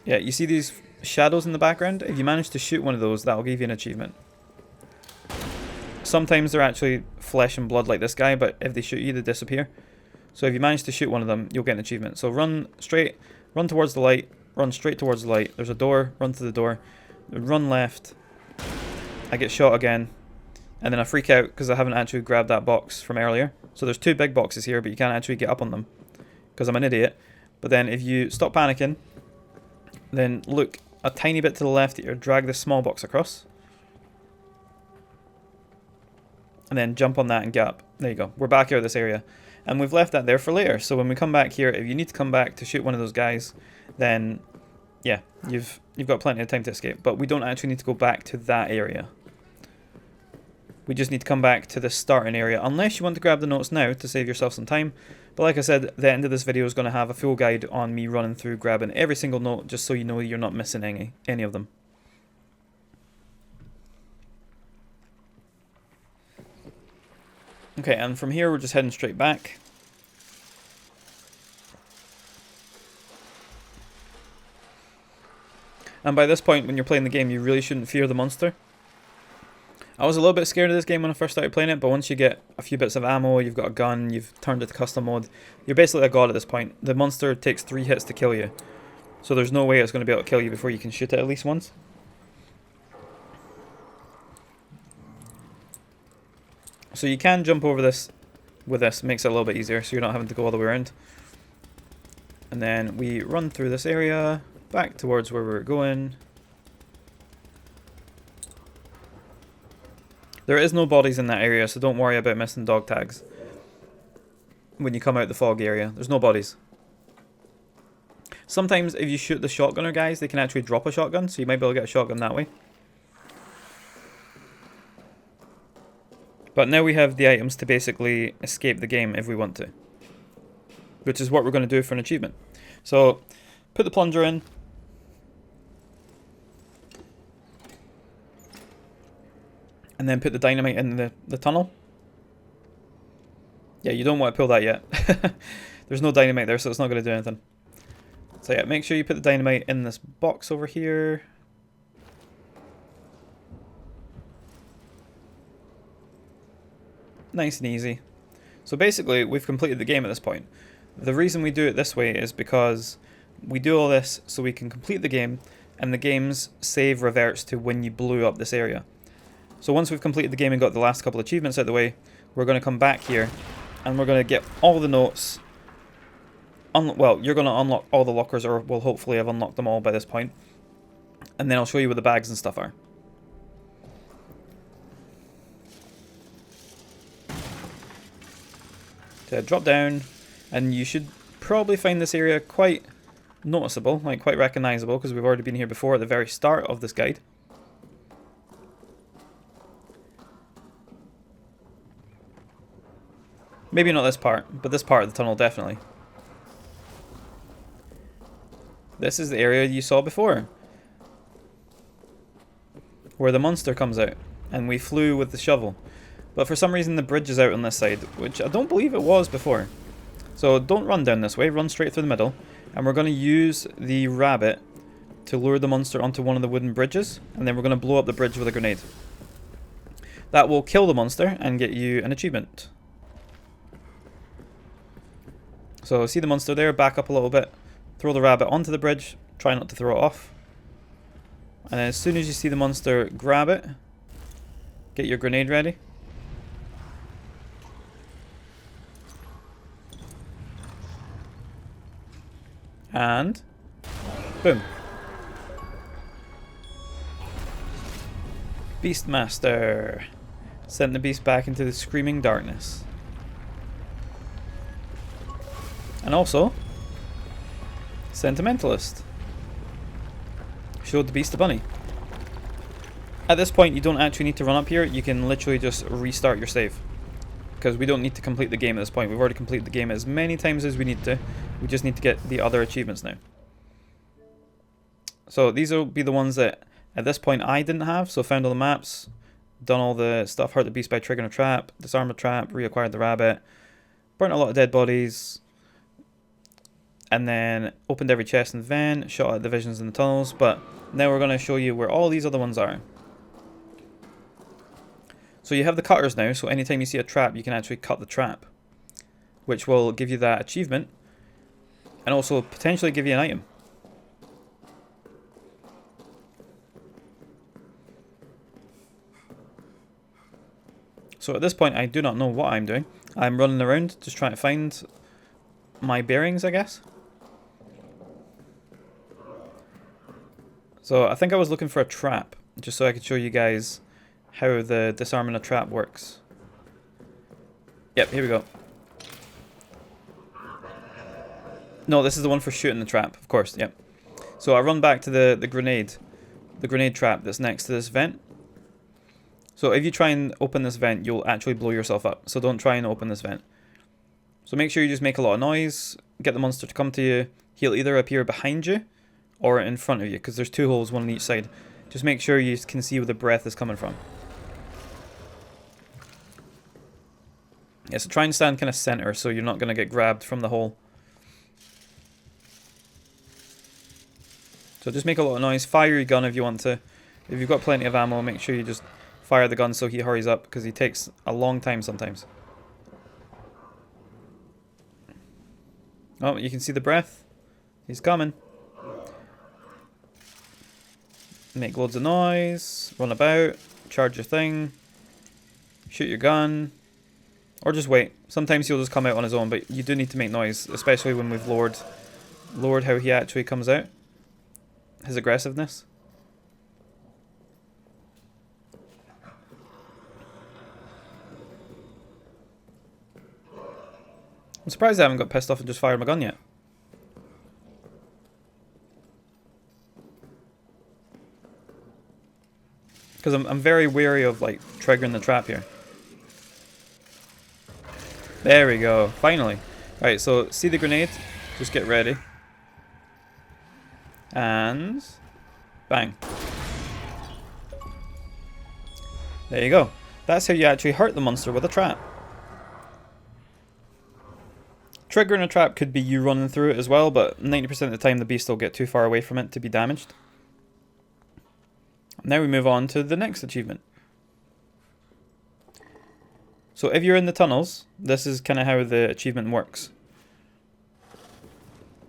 Yeah, you see these shadows in the background? If you manage to shoot one of those, that'll give you an achievement. Sometimes they're actually flesh and blood like this guy, but if they shoot you, they disappear. So if you manage to shoot one of them, you'll get an achievement. So run straight, run towards the light, run straight towards the light. There's a door, run to the door, run left. I get shot again, and then I freak out because I haven't actually grabbed that box from earlier. So there's 2 big boxes here, but you can't actually get up on them because I'm an idiot. But then if you stop panicking, then look a tiny bit to the left here, drag this small box across. And then jump on that and get up. There you go. We're back out of this area. And we've left that there for later. So when we come back here, if you need to come back to shoot one of those guys, then yeah, you've got plenty of time to escape. But we don't actually need to go back to that area. We just need to come back to the starting area, unless you want to grab the notes now to save yourself some time. But like I said, the end of this video is going to have a full guide on me running through, grabbing every single note, just so you know you're not missing any of them. Okay, and from here we're just heading straight back. And by this point, when you're playing the game, you really shouldn't fear the monster. I was a little bit scared of this game when I first started playing it, but once you get a few bits of ammo, you've got a gun, you've turned it to custom mode, you're basically a god at this point. The monster takes 3 hits to kill you. So there's no way it's going to be able to kill you before you can shoot it at least once. So you can jump over this with this, makes it a little bit easier so you're not having to go all the way around. And then we run through this area, back towards where we were going. There is no bodies in that area, so don't worry about missing dog tags. When you come out the fog area, there's no bodies. Sometimes if you shoot the shotgunner guys, they can actually drop a shotgun, so you might be able to get a shotgun that way. But now we have the items to basically escape the game if we want to. Which is what we're going to do for an achievement. So, put the plunger in. And then put the dynamite in the tunnel. Yeah, you don't want to pull that yet. There's no dynamite there, so it's not going to do anything. So yeah, make sure you put the dynamite in this box over here. Nice and easy. So basically, we've completed the game at this point. The reason we do it this way is because we do all this so we can complete the game, and the game's save reverts to when you blew up this area. So once we've completed the game and got the last couple achievements out of the way, we're going to come back here, and we're going to get all the notes. Well, you're going to unlock all the lockers, or we'll hopefully have unlocked them all by this point. And then I'll show you where the bags and stuff are. So drop down, and you should probably find this area quite noticeable, like quite recognizable, because we've already been here before at the very start of this guide. Maybe not this part, but this part of the tunnel definitely. This is the area you saw before, where the monster comes out, and we flew with the shovel. But for some reason the bridge is out on this side, which I don't believe it was before. So don't run down this way, run straight through the middle, and we're going to use the rabbit to lure the monster onto one of the wooden bridges, and then we're going to blow up the bridge with a grenade. That will kill the monster and get you an achievement. So see the monster there, back up a little bit, throw the rabbit onto the bridge, try not to throw it off. And then as soon as you see the monster, grab it, get your grenade ready. And boom. Beastmaster. Sent the beast back into the screaming darkness. And also, Sentimentalist. Showed the beast a bunny. At this point, you don't actually need to run up here. You can literally just restart your save. Because we don't need to complete the game at this point. We've already completed the game as many times as we need to. We just need to get the other achievements now. So these will be the ones that at this point I didn't have. So found all the maps, done all the stuff, hurt the beast by triggering a trap, disarmed a trap, reacquired the rabbit, burnt a lot of dead bodies, and then opened every chest and vent, shot at the visions in the tunnels. But now we're going to show you where all these other ones are. So you have the cutters now, so anytime you see a trap, you can actually cut the trap, which will give you that achievement, and also potentially give you an item. So at this point, I do not know what I'm doing. I'm running around, just trying to find my bearings, I guess. So I think I was looking for a trap, just so I could show you guys how the disarming a trap works. Yep, here we go. No, this is the one for shooting the trap, of course, yep. So I run back to the grenade trap that's next to this vent. So if you try and open this vent, you'll actually blow yourself up. So don't try and open this vent. So make sure you just make a lot of noise, get the monster to come to you. He'll either appear behind you or in front of you, because there's two holes, one on each side. Just make sure you can see where the breath is coming from. Yeah, so try and stand kind of center so you're not going to get grabbed from the hole. So just make a lot of noise. Fire your gun if you want to. If you've got plenty of ammo, make sure you just fire the gun so he hurries up, because he takes a long time sometimes. Oh, you can see the breath. He's coming. make loads of noise, run about, charge your thing, shoot your gun, or just wait. Sometimes he'll just come out on his own, but you do need to make noise, especially when we've lowered how he actually comes out, his aggressiveness. I'm surprised I haven't got pissed off and just fired my gun yet. Because I'm very wary of like triggering the trap here. There we go, finally. Right, so see the grenade, just get ready. And bang. There you go. That's how you actually hurt the monster with a trap. Triggering a trap could be you running through it as well, but 90% of the time the beast will get too far away from it to be damaged. Now we move on to the next achievement. So if you're in the tunnels, this is kind of how the achievement works.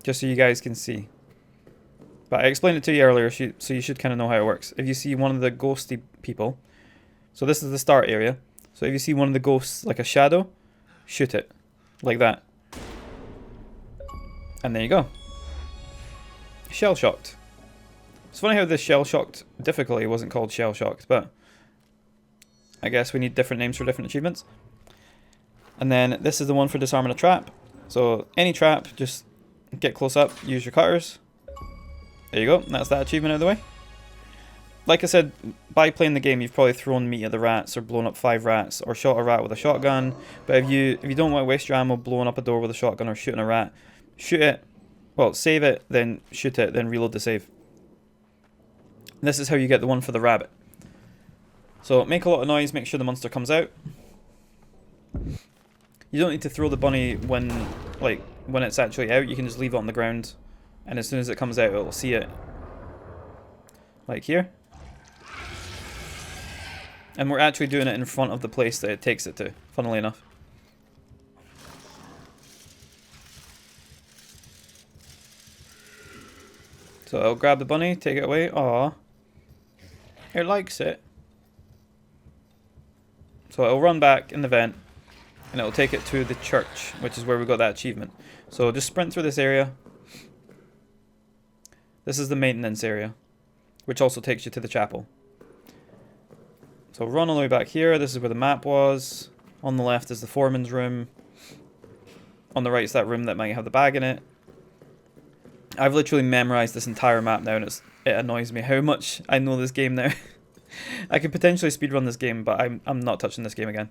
Just so you guys can see. But I explained it to you earlier, so you should kind of know how it works. If you see one of the ghosty people, so this is the start area. So if you see one of the ghosts like a shadow, shoot it. Like that. And there you go. Shell-shocked. It's funny how this shell-shocked difficulty wasn't called shell-shocked, but I guess we need different names for different achievements. And then this is the one for disarming a trap. So any trap, just get close up, use your cutters. There you go, that's that achievement out of the way. Like I said, by playing the game, you've probably thrown meat at the rats, or blown up 5 rats, or shot a rat with a shotgun. But if you don't want to waste your ammo blowing up a door with a shotgun or shooting a rat, shoot it, well, save it, then shoot it, then reload the save. This is how you get the one for the rabbit. So make a lot of noise, make sure the monster comes out. You don't need to throw the bunny when it's actually out, you can just leave it on the ground. And as soon as it comes out, it'll see it. Like here. And we're actually doing it in front of the place that it takes it to, funnily enough. So I'll grab the bunny, take it away. Aww. It likes it. So it'll run back in the vent, and it'll take it to the church, which is where we got that achievement. So just sprint through this area. This is the maintenance area, which also takes you to the chapel. So run all the way back here. This is where the map was. On the left is the foreman's room. On the right is that room that might have the bag in it. I've literally memorized this entire map now, and it annoys me how much I know this game now. I could potentially speedrun this game, but I'm not touching this game again.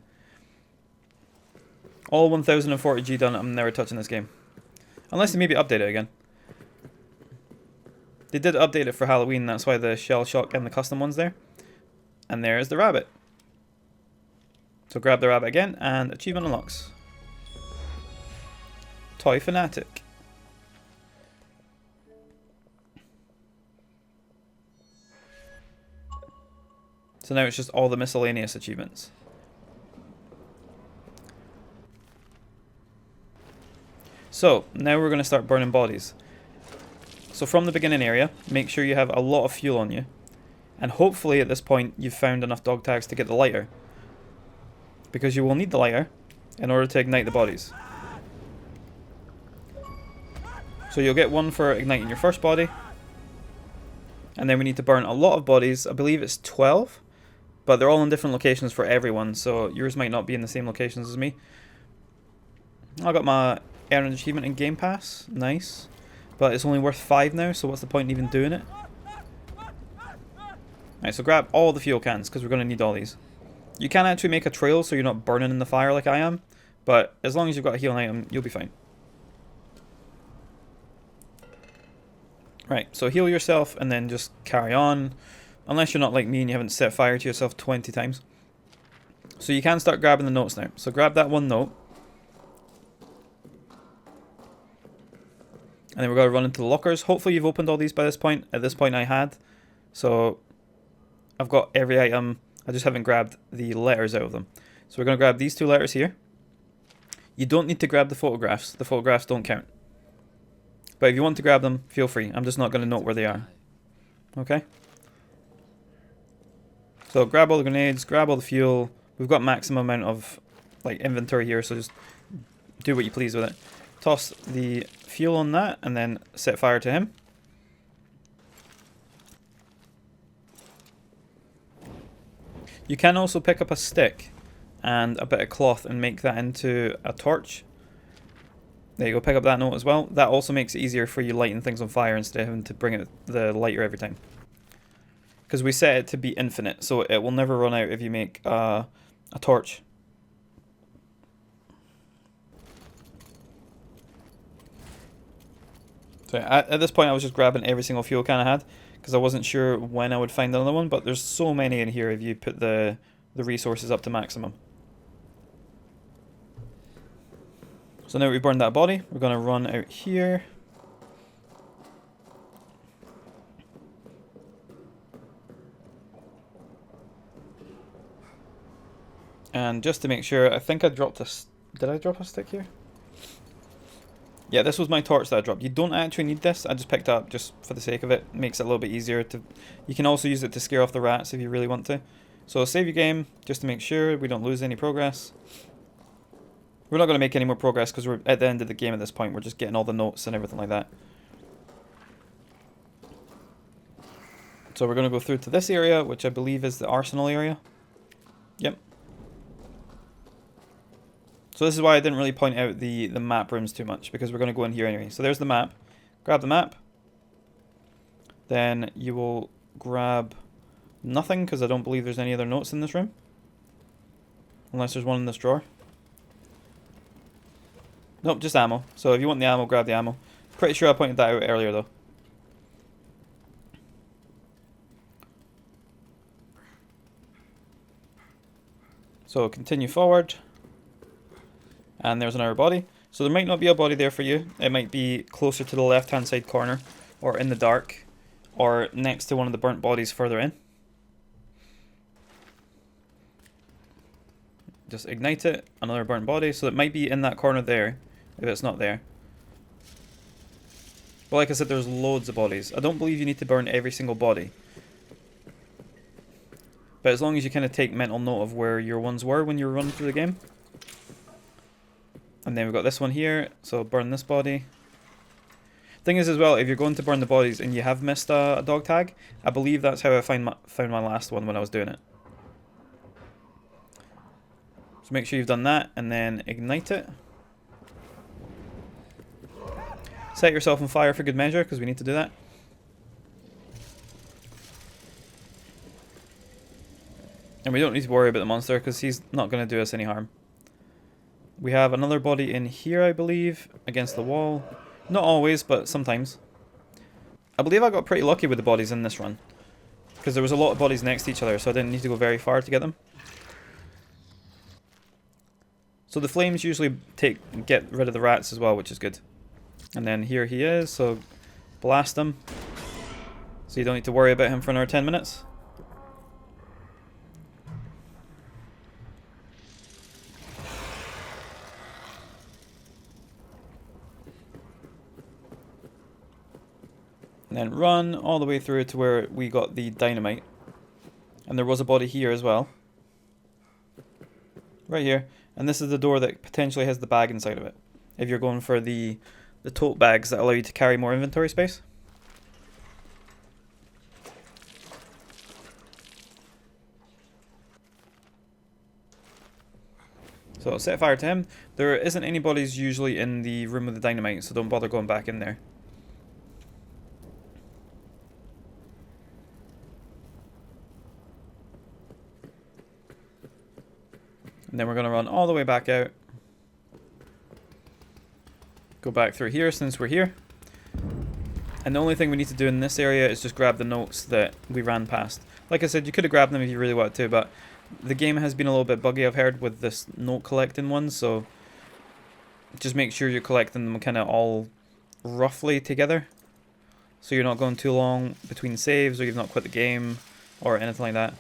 All 1040G done, I'm never touching this game. Unless they maybe update it again. They did update it for Halloween, that's why the shell shock and the custom one's there. And there's the rabbit. So grab the rabbit again, and achievement unlocks. Toy Fanatic. So now it's just all the miscellaneous achievements. So now we're going to start burning bodies. So from the beginning area, make sure you have a lot of fuel on you. And hopefully at this point you've found enough dog tags to get the lighter. Because you will need the lighter in order to ignite the bodies. So you'll get one for igniting your first body. And then we need to burn a lot of bodies. I believe it's 12. But they're all in different locations for everyone, so yours might not be in the same locations as me. I got my Earned Achievement in Game Pass. Nice. But it's only worth 5 now, so what's the point in even doing it? Alright, so grab all the fuel cans, because we're going to need all these. You can actually make a trail so you're not burning in the fire like I am. But as long as you've got a healing item, you'll be fine. Right, so heal yourself and then just carry on. Unless you're not like me and you haven't set fire to yourself 20 times. So you can start grabbing the notes now. So grab that one note. And then we're going to run into the lockers. Hopefully you've opened all these by this point. At this point I had. So I've got every item. I just haven't grabbed the letters out of them. So we're going to grab these 2 letters here. You don't need to grab the photographs. The photographs don't count. But if you want to grab them, feel free. I'm just not going to note where they are. Okay? So grab all the grenades, grab all the fuel. We've got maximum amount of like inventory here, so just do what you please with it. Toss the fuel on that and then set fire to him. You can also pick up a stick and a bit of cloth and make that into a torch. There you go, pick up that note as well. That also makes it easier for you lighting things on fire instead of having to bring it the lighter every time. Because we set it to be infinite, so it will never run out if you make a torch. So at this point I was just grabbing every single fuel can I had, because I wasn't sure when I would find another one, but there's so many in here if you put the resources up to maximum. So now we burned that body, we're going to run out here. And just to make sure, I think I dropped a... Did I drop a stick here? Yeah, this was my torch that I dropped. You don't actually need this, I just picked it up just for the sake of it. Makes it a little bit easier to... You can also use it to scare off the rats if you really want to. So save your game, just to make sure we don't lose any progress. We're not going to make any more progress because we're at the end of the game at this point. We're just getting all the notes and everything like that. So we're going to go through to this area, which I believe is the arsenal area. Yep. So this is why I didn't really point out the map rooms too much, because we're going to go in here anyway. So there's the map. Grab the map. Then you will grab nothing, because I don't believe there's any other notes in this room. Unless there's one in this drawer. Nope, just ammo. So if you want the ammo, grab the ammo. Pretty sure I pointed that out earlier though. So continue forward. And there's another body. So there might not be a body there for you. It might be closer to the left hand side corner, or in the dark, or next to one of the burnt bodies further in. Just ignite it, another burnt body. So it might be in that corner there, if it's not there. But like I said, there's loads of bodies. I don't believe you need to burn every single body. But as long as you kind of take mental note of where your ones were when you were running through the game. And then we've got this one here, so burn this body. Thing is as well, if you're going to burn the bodies and you have missed a dog tag, I believe that's how I found my last one when I was doing it. So make sure you've done that, and then ignite it. Set yourself on fire for good measure, because we need to do that. And we don't need to worry about the monster, because he's not going to do us any harm. We have another body in here, I believe, against the wall. Not always, but sometimes. I believe I got pretty lucky with the bodies in this run, because there was a lot of bodies next to each other, so I didn't need to go very far to get them. So the flames usually get rid of the rats as well, which is good. And then here he is, so blast him. So you don't need to worry about him for another 10 minutes. And then run all the way through to where we got the dynamite. And there was a body here as well. Right here. And this is the door that potentially has the bag inside of it. If you're going for the tote bags that allow you to carry more inventory space. So set fire to him. There isn't any bodies usually in the room with the dynamite, so don't bother going back in there. And then we're going to run all the way back out. Go back through here since we're here. And the only thing we need to do in this area is just grab the notes that we ran past. Like I said, you could have grabbed them if you really wanted to, but the game has been a little bit buggy, I've heard, with this note collecting one, so just make sure you're collecting them kind of all roughly together. So you're not going too long between saves, or you've not quit the game, or anything like that.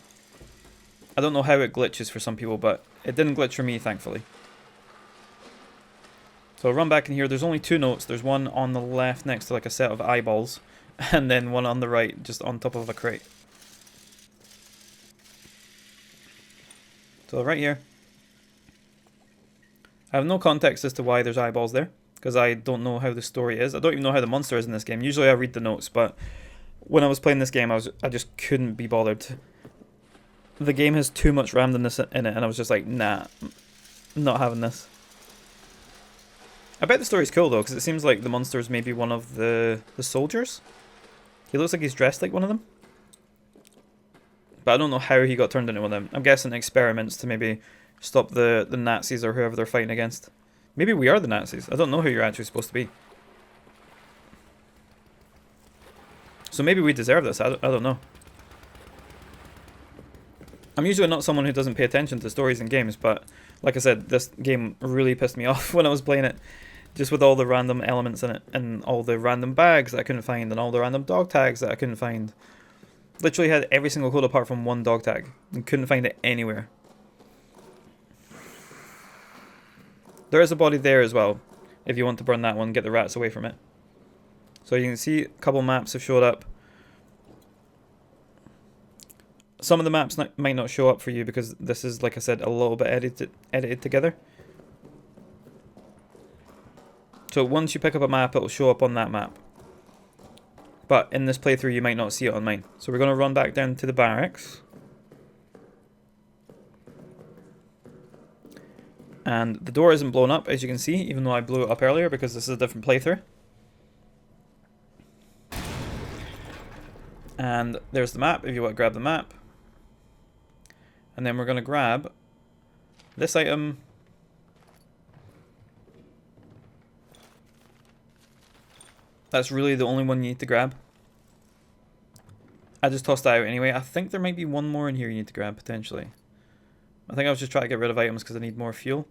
I don't know how it glitches for some people, but it didn't glitch for me, thankfully. So run back in here. There's only two notes. There's one on the left next to like a set of eyeballs, and then one on the right just on top of a crate. So right here. I have no context as to why there's eyeballs there, because I don't know how the story is. I don't even know how the monster is in this game. Usually I read the notes, but when I was playing this game, I just couldn't be bothered. The game has too much randomness in it, and I was just like, nah, I'm not having this. I bet the story's cool though, because it seems like the monster is maybe one of the soldiers. He looks like he's dressed like one of them. But I don't know how he got turned into one of them. I'm guessing experiments to maybe stop the Nazis or whoever they're fighting against. Maybe we are the Nazis. I don't know who you're actually supposed to be. So maybe we deserve this. I don't know. I'm usually not someone who doesn't pay attention to stories in games, but like I said, this game really pissed me off when I was playing it. Just with all the random elements in it, and all the random bags that I couldn't find, and all the random dog tags that I couldn't find. Literally had every single code apart from one dog tag, and couldn't find it anywhere. There is a body there as well, if you want to burn that one, get the rats away from it. So you can see a couple maps have showed up. Some of the maps might not show up for you because this is, like I said, a little bit edited together. So once you pick up a map, it will show up on that map. But in this playthrough, you might not see it on mine. So we're going to run back down to the barracks. And the door isn't blown up, as you can see, even though I blew it up earlier because this is a different playthrough. And there's the map, if you want to grab the map. And then we're going to grab this item. That's really the only one you need to grab. I just tossed that out anyway. I think there might be one more in here you need to grab, potentially. I think I was just trying to get rid of items because I need more fuel.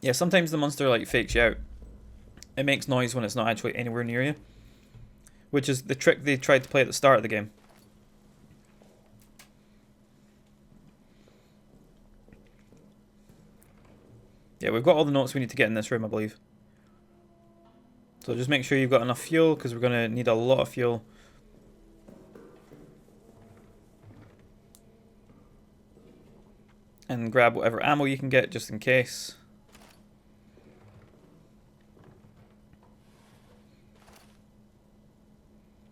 Yeah, sometimes the monster like fakes you out. It makes noise when it's not actually anywhere near you. Which is the trick they tried to play at the start of the game. Yeah, we've got all the notes we need to get in this room, I believe. So just make sure you've got enough fuel, because we're going to need a lot of fuel. And grab whatever ammo you can get, just in case.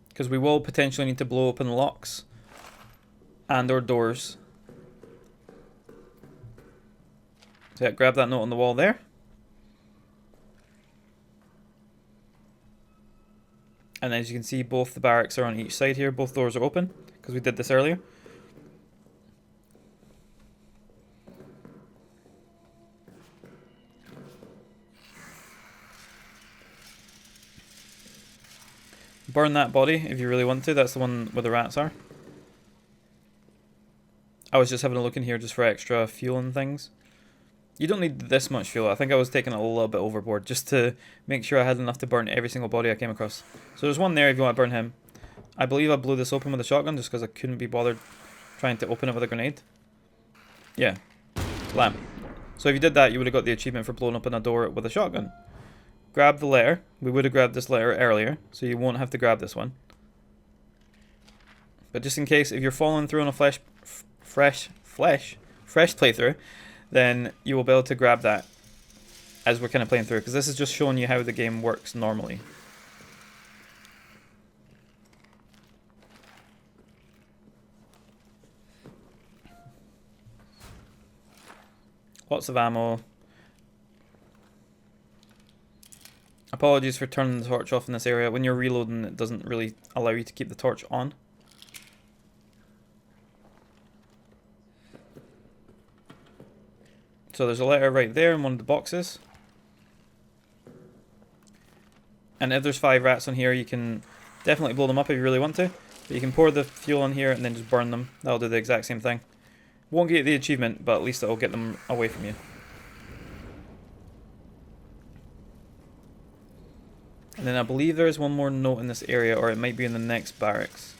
Because we will potentially need to blow open locks and or doors. So yeah, grab that note on the wall there. And as you can see, both the barracks are on each side here. Both doors are open, because we did this earlier. Burn that body if you really want to. That's the one where the rats are. I was just having a look in here just for extra fuel and things. You don't need this much fuel. I think I was taking it a little bit overboard just to make sure I had enough to burn every single body I came across. So there's one there if you want to burn him. I believe I blew this open with a shotgun just because I couldn't be bothered trying to open it with a grenade. Yeah. Lamp. So if you did that, you would have got the achievement for blowing open a door with a shotgun. Grab the letter. We would have grabbed this letter earlier, so you won't have to grab this one. But just in case, if you're falling through on a fresh playthrough, then you will be able to grab that as we're kind of playing through, because this is just showing you how the game works normally. Lots of ammo. Apologies for turning the torch off in this area. When you're reloading, it doesn't really allow you to keep the torch on. So there's a letter right there in one of the boxes. And if there's 5 rats on here, you can definitely blow them up if you really want to. But you can pour the fuel on here and then just burn them. That'll do the exact same thing. Won't get the achievement, but at least it'll get them away from you. And then I believe there is one more note in this area, or it might be in the next barracks.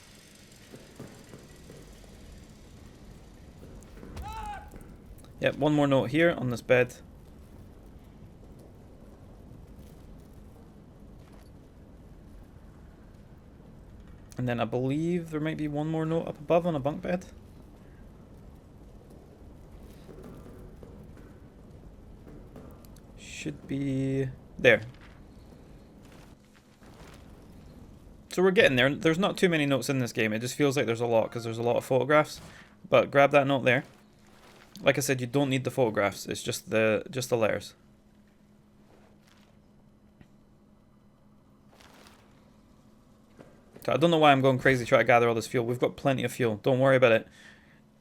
Yep, one more note here on this bed. And then I believe there might be one more note up above on a bunk bed. Should be there. So we're getting there. There's not too many notes in this game. It just feels like there's a lot because there's a lot of photographs. But grab that note there. Like I said, you don't need the photographs. It's just the letters. So I don't know why I'm going crazy trying to gather all this fuel. We've got plenty of fuel. Don't worry about it.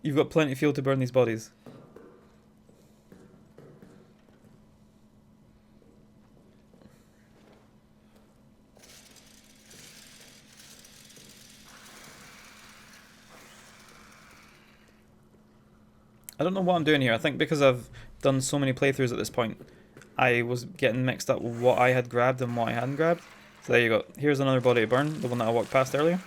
You've got plenty of fuel to burn these bodies. I don't know what I'm doing here. I think because I've done so many playthroughs at this point, I was getting mixed up with what I had grabbed and what I hadn't grabbed. So there you go. Here's another body to burn, the one that I walked past earlier.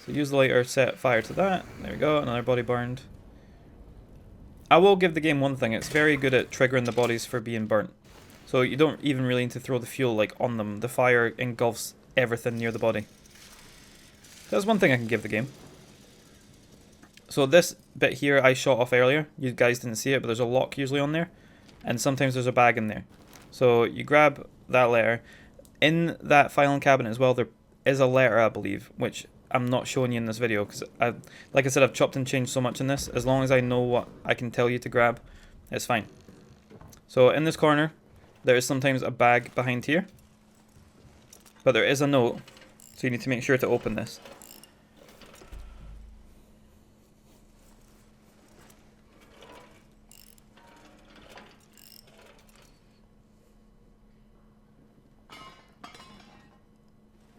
So use the lighter, set fire to that. There we go, another body burned. I will give the game one thing. It's very good at triggering the bodies for being burnt. So you don't even really need to throw the fuel like on them. The fire engulfs everything near the body. That's one thing I can give the game. So this bit here I shot off earlier. You guys didn't see it, but there's a lock usually on there. And sometimes there's a bag in there. So you grab that letter. In that filing cabinet as well, there is a letter, I believe, which I'm not showing you in this video. Because, like I said, I've chopped and changed so much in this. As long as I know what I can tell you to grab, it's fine. So in this corner, there is sometimes a bag behind here. But there is a note. So you need to make sure to open this.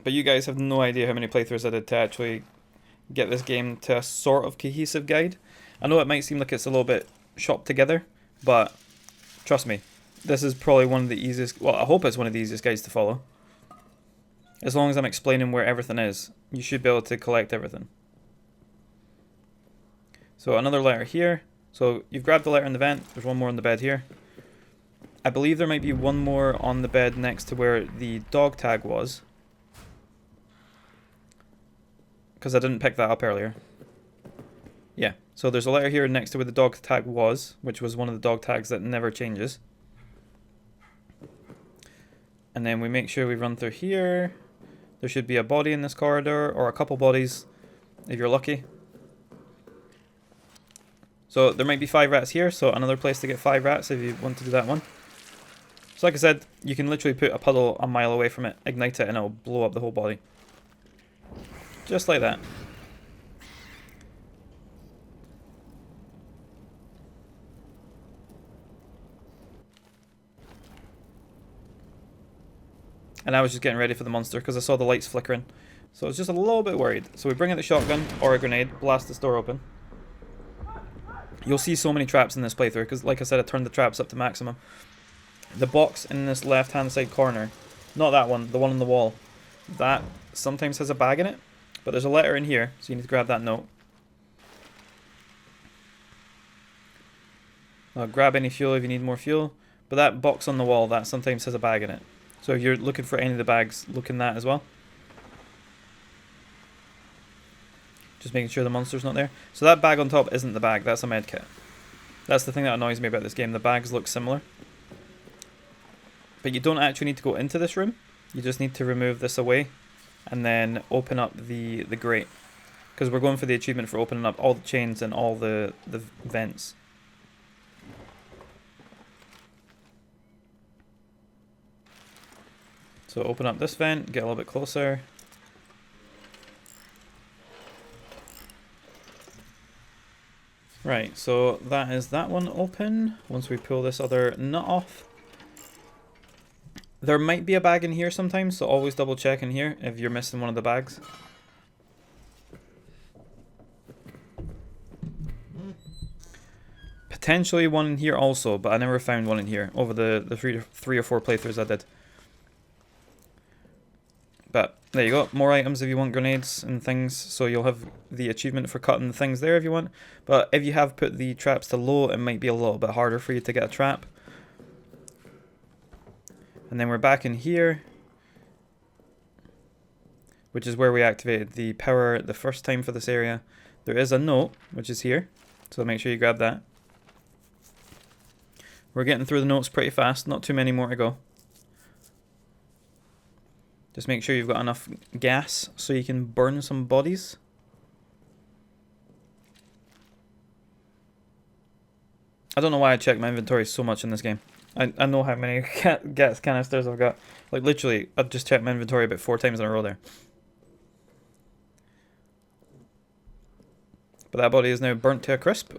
But you guys have no idea how many playthroughs I did to actually get this game to a sort of cohesive guide. I know it might seem like it's a little bit chopped together, but trust me, this is probably one of the easiest, well, I hope it's one of the easiest guides to follow. As long as I'm explaining where everything is, you should be able to collect everything. So another letter here. So you've grabbed the letter in the vent, there's one more on the bed here. I believe there might be one more on the bed next to where the dog tag was. Because I didn't pick that up earlier. Yeah, so there's a letter here next to where the dog tag was, which was one of the dog tags that never changes. And then we make sure we run through here. There should be a body in this corridor, or a couple bodies, if you're lucky. So there might be 5 rats here, so another place to get 5 rats if you want to do that one. So like I said, you can literally put a puddle a mile away from it, ignite it, and it'll blow up the whole body. Just like that. And I was just getting ready for the monster because I saw the lights flickering. So I was just a little bit worried. So we bring out the shotgun or a grenade, blast this door open. You'll see so many traps in this playthrough because, like I said, I turned the traps up to maximum. The box in this left-hand side corner, not that one, the one on the wall, that sometimes has a bag in it. But there's a letter in here, so you need to grab that note. Grab any fuel if you need more fuel. But that box on the wall, that sometimes has a bag in it. So if you're looking for any of the bags, look in that as well. Just making sure the monster's not there. So that bag on top isn't the bag, that's a med kit. That's the thing that annoys me about this game. The bags look similar. But you don't actually need to go into this room. You just need to remove this away. And then open up the grate. Because we're going for the achievement for opening up all the chains and all the vents. So open up this vent, get a little bit closer. Right, so that is that one open. Once we pull this other nut off. There might be a bag in here sometimes, so always double check in here if you're missing one of the bags. Potentially one in here also, but I never found one in here over the three or four playthroughs I did. But there you go, more items if you want grenades and things, so you'll have the achievement for cutting the things there if you want. But if you have put the traps to low, it might be a little bit harder for you to get a trap. And then we're back in here. which is where we activated the power the first time for this area. There is a note, which is here, so make sure you grab that. We're getting through the notes pretty fast, not too many more to go. Just make sure you've got enough gas so you can burn some bodies. I don't know why I check my inventory so much in this game. I know how many gas canisters I've got. Like literally, I've just checked my inventory about 4 times in a row there. But that body is now burnt to a crisp.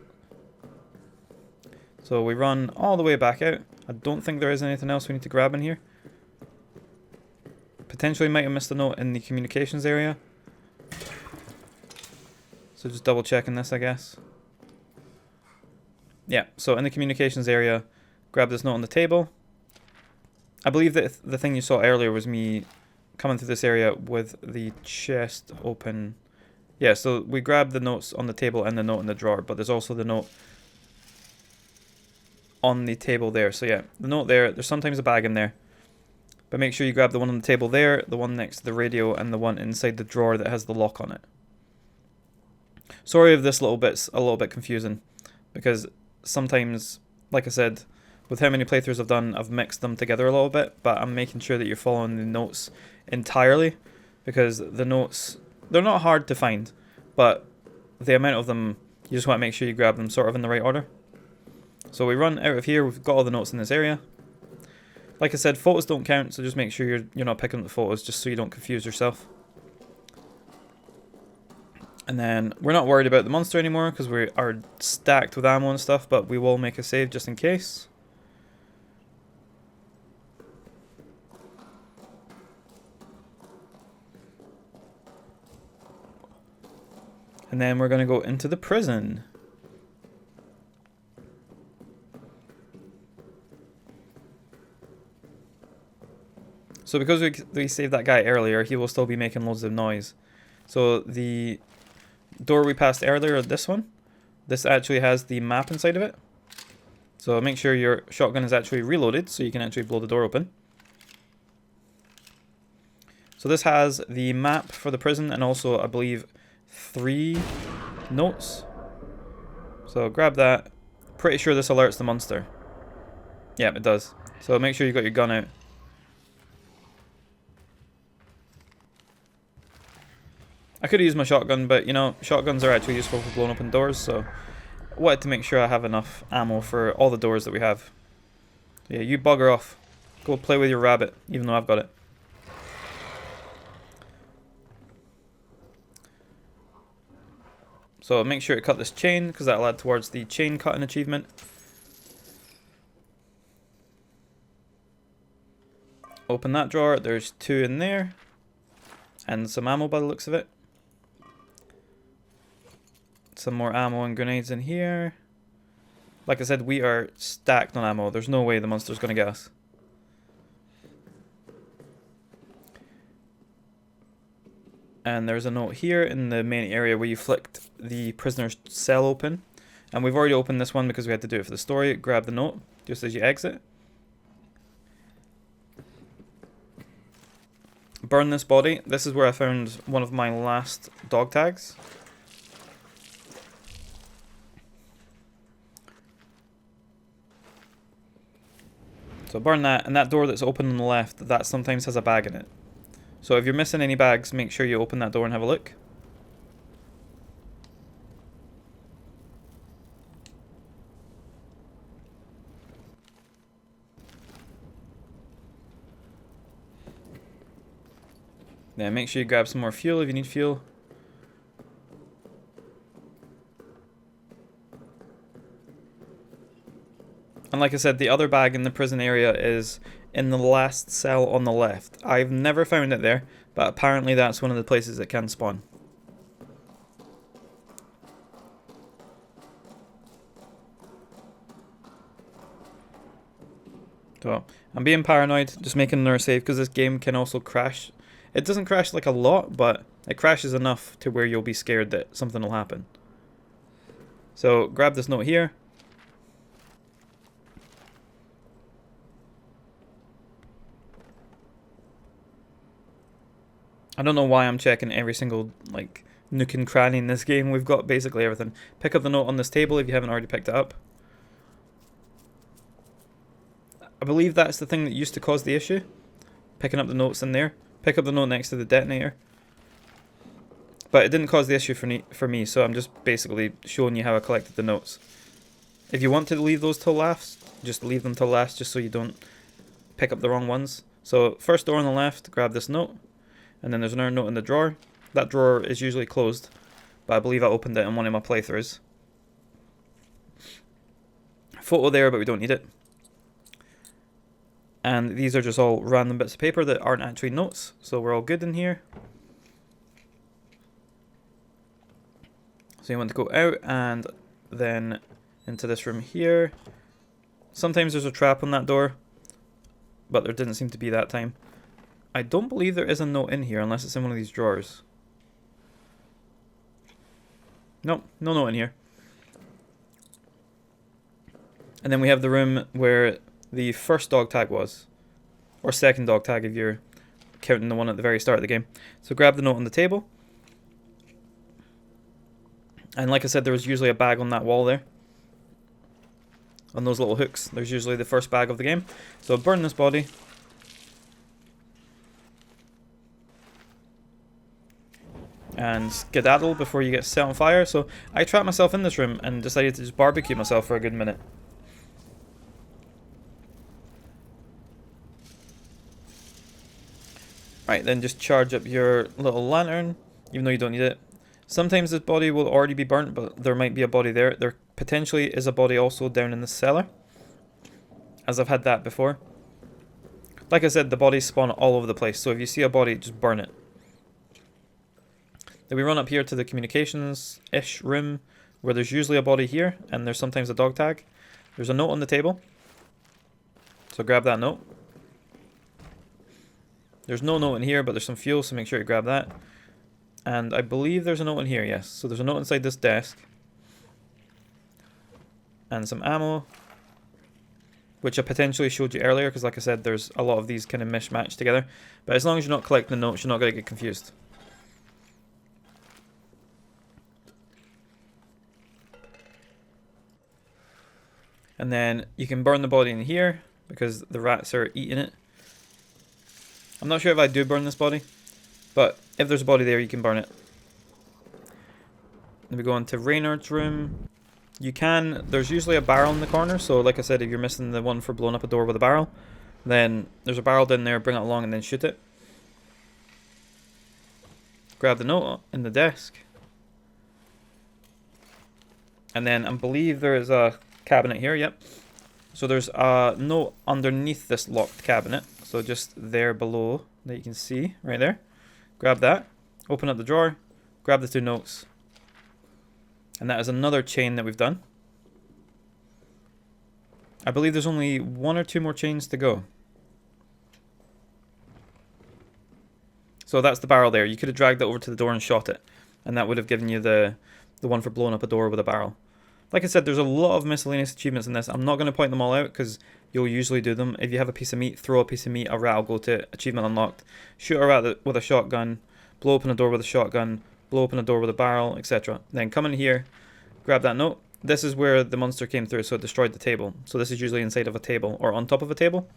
So we run all the way back out. I don't think there is anything else we need to grab in here. Potentially might have missed a note in the communications area. So just double checking this, I guess. Yeah, so in the communications area, grab this note on the table. I believe that the thing you saw earlier was me coming through this area with the chest open. Yeah, so we grabbed the notes on the table and the note in the drawer, but there's also the note on the table there. So yeah, the note there, there's sometimes a bag in there. But make sure you grab the one on the table there, the one next to the radio, and the one inside the drawer that has the lock on it. Sorry if this little bit's a little bit confusing, because sometimes, like I said, with how many playthroughs I've done, I've mixed them together a little bit, but I'm making sure that you're following the notes entirely, because the notes, they're not hard to find, but the amount of them, you just want to make sure you grab them sort of in the right order. So we run out of here, we've got all the notes in this area. Like I said, photos don't count, so just make sure you're not picking up the photos, just so you don't confuse yourself. And then we're not worried about the monster anymore because we are stacked with ammo and stuff, but we will make a save just in case. And then we're going to go into the prison. So because we saved that guy earlier, he will still be making loads of noise. So the door we passed earlier, this one, this actually has the map inside of it. So make sure your shotgun is actually reloaded so you can actually blow the door open. So this has the map for the prison and also, I believe, 3 notes. So grab that. Pretty sure this alerts the monster. Yeah, it does. So make sure you got your gun out. I could have used my shotgun, but you know, shotguns are actually useful for blowing open doors, so I wanted to make sure I have enough ammo for all the doors that we have. Yeah, you bugger off. Go play with your rabbit, even though I've got it. So make sure to cut this chain, because that'll add towards the chain cutting achievement. Open that drawer, there's 2 in there. And some ammo by the looks of it. Some more ammo and grenades in here. Like I said, we are stacked on ammo. There's no way the monster's going to get us. And there's a note here in the main area where you flicked the prisoner's cell open. And we've already opened this one because we had to do it for the story. Grab the note just as you exit. Burn this body. This is where I found one of my last dog tags. So burn that, and that door that's open on the left, that sometimes has a bag in it. So if you're missing any bags, make sure you open that door and have a look. Then make sure you grab some more fuel if you need fuel. And like I said, the other bag in the prison area is in the last cell on the left. I've never found it there, but apparently that's one of the places it can spawn. So I'm being paranoid, just making another save because this game can also crash. It doesn't crash like a lot, but it crashes enough to where you'll be scared that something will happen. So grab this note here. I don't know why I'm checking every single like nook and cranny in this game. We've got basically everything. Pick up the note on this table if you haven't already picked it up. I believe that's the thing that used to cause the issue. Picking up the notes in there. Pick up the note next to the detonator. But it didn't cause the issue for me, so I'm just basically showing you how I collected the notes. If you want to leave those till last, just leave them till last just so you don't pick up the wrong ones. So first door on the left, grab this note. And then there's another note in the drawer. That drawer is usually closed, but I believe I opened it in one of my playthroughs. Photo there, but we don't need it. And these are just all random bits of paper that aren't actually notes, so we're all good in here. So you want to go out and then into this room here. Sometimes there's a trap on that door, but there didn't seem to be that time. I don't believe there is a note in here unless it's in one of these drawers. Nope, no note in here. And then we have the room where the first dog tag was. Or second dog tag if you're counting the one at the very start of the game. So grab the note on the table. And like I said, there was usually a bag on that wall there. On those little hooks. There's usually the first bag of the game. So burn this body. And skedaddle before you get set on fire. So I trapped myself in this room and decided to just barbecue myself for a good minute. Right, then just charge up your little lantern, even though you don't need it. Sometimes this body will already be burnt, but there might be a body there. There potentially is a body also down in the cellar, as I've had that before. Like I said, the bodies spawn all over the place, so if you see a body, just burn it. Then we run up here to the communications-ish room, where there's usually a body here, and there's sometimes a dog tag. There's a note on the table, so grab that note. There's no note in here, but there's some fuel, so make sure you grab that. And I believe there's a note in here, yes. So there's a note inside this desk. And some ammo, which I potentially showed you earlier, because like I said, there's a lot of these kind of mishmatched together. But as long as you're not collecting the notes, you're not going to get confused. And then you can burn the body in here, because the rats are eating it. I'm not sure if I do burn this body, but if there's a body there, you can burn it. Then we go into Reynard's room. You can, there's usually a barrel in the corner, so like I said, if you're missing the one for blowing up a door with a barrel, then there's a barrel down there, bring it along and then shoot it. Grab the note in the desk. And then I believe there is a cabinet here, yep. So there's a note underneath this locked cabinet. So just there below that you can see, right there. Grab that, open up the drawer, grab the two notes. And that is another chain that we've done. I believe there's only one or two more chains to go. So that's the barrel there. You could have dragged it over to the door and shot it. And that would have given you the one for blowing up a door with a barrel. Like I said, there's a lot of miscellaneous achievements in this. I'm not going to point them all out because you'll usually do them. If you have a piece of meat, throw a piece of meat, a rat will go to achievement unlocked. Shoot a rat with a shotgun, blow open a door with a shotgun, blow open a door with a barrel, etc. Then come in here, grab that note. This is where the monster came through, so it destroyed the table. So this is usually inside of a table or on top of a table.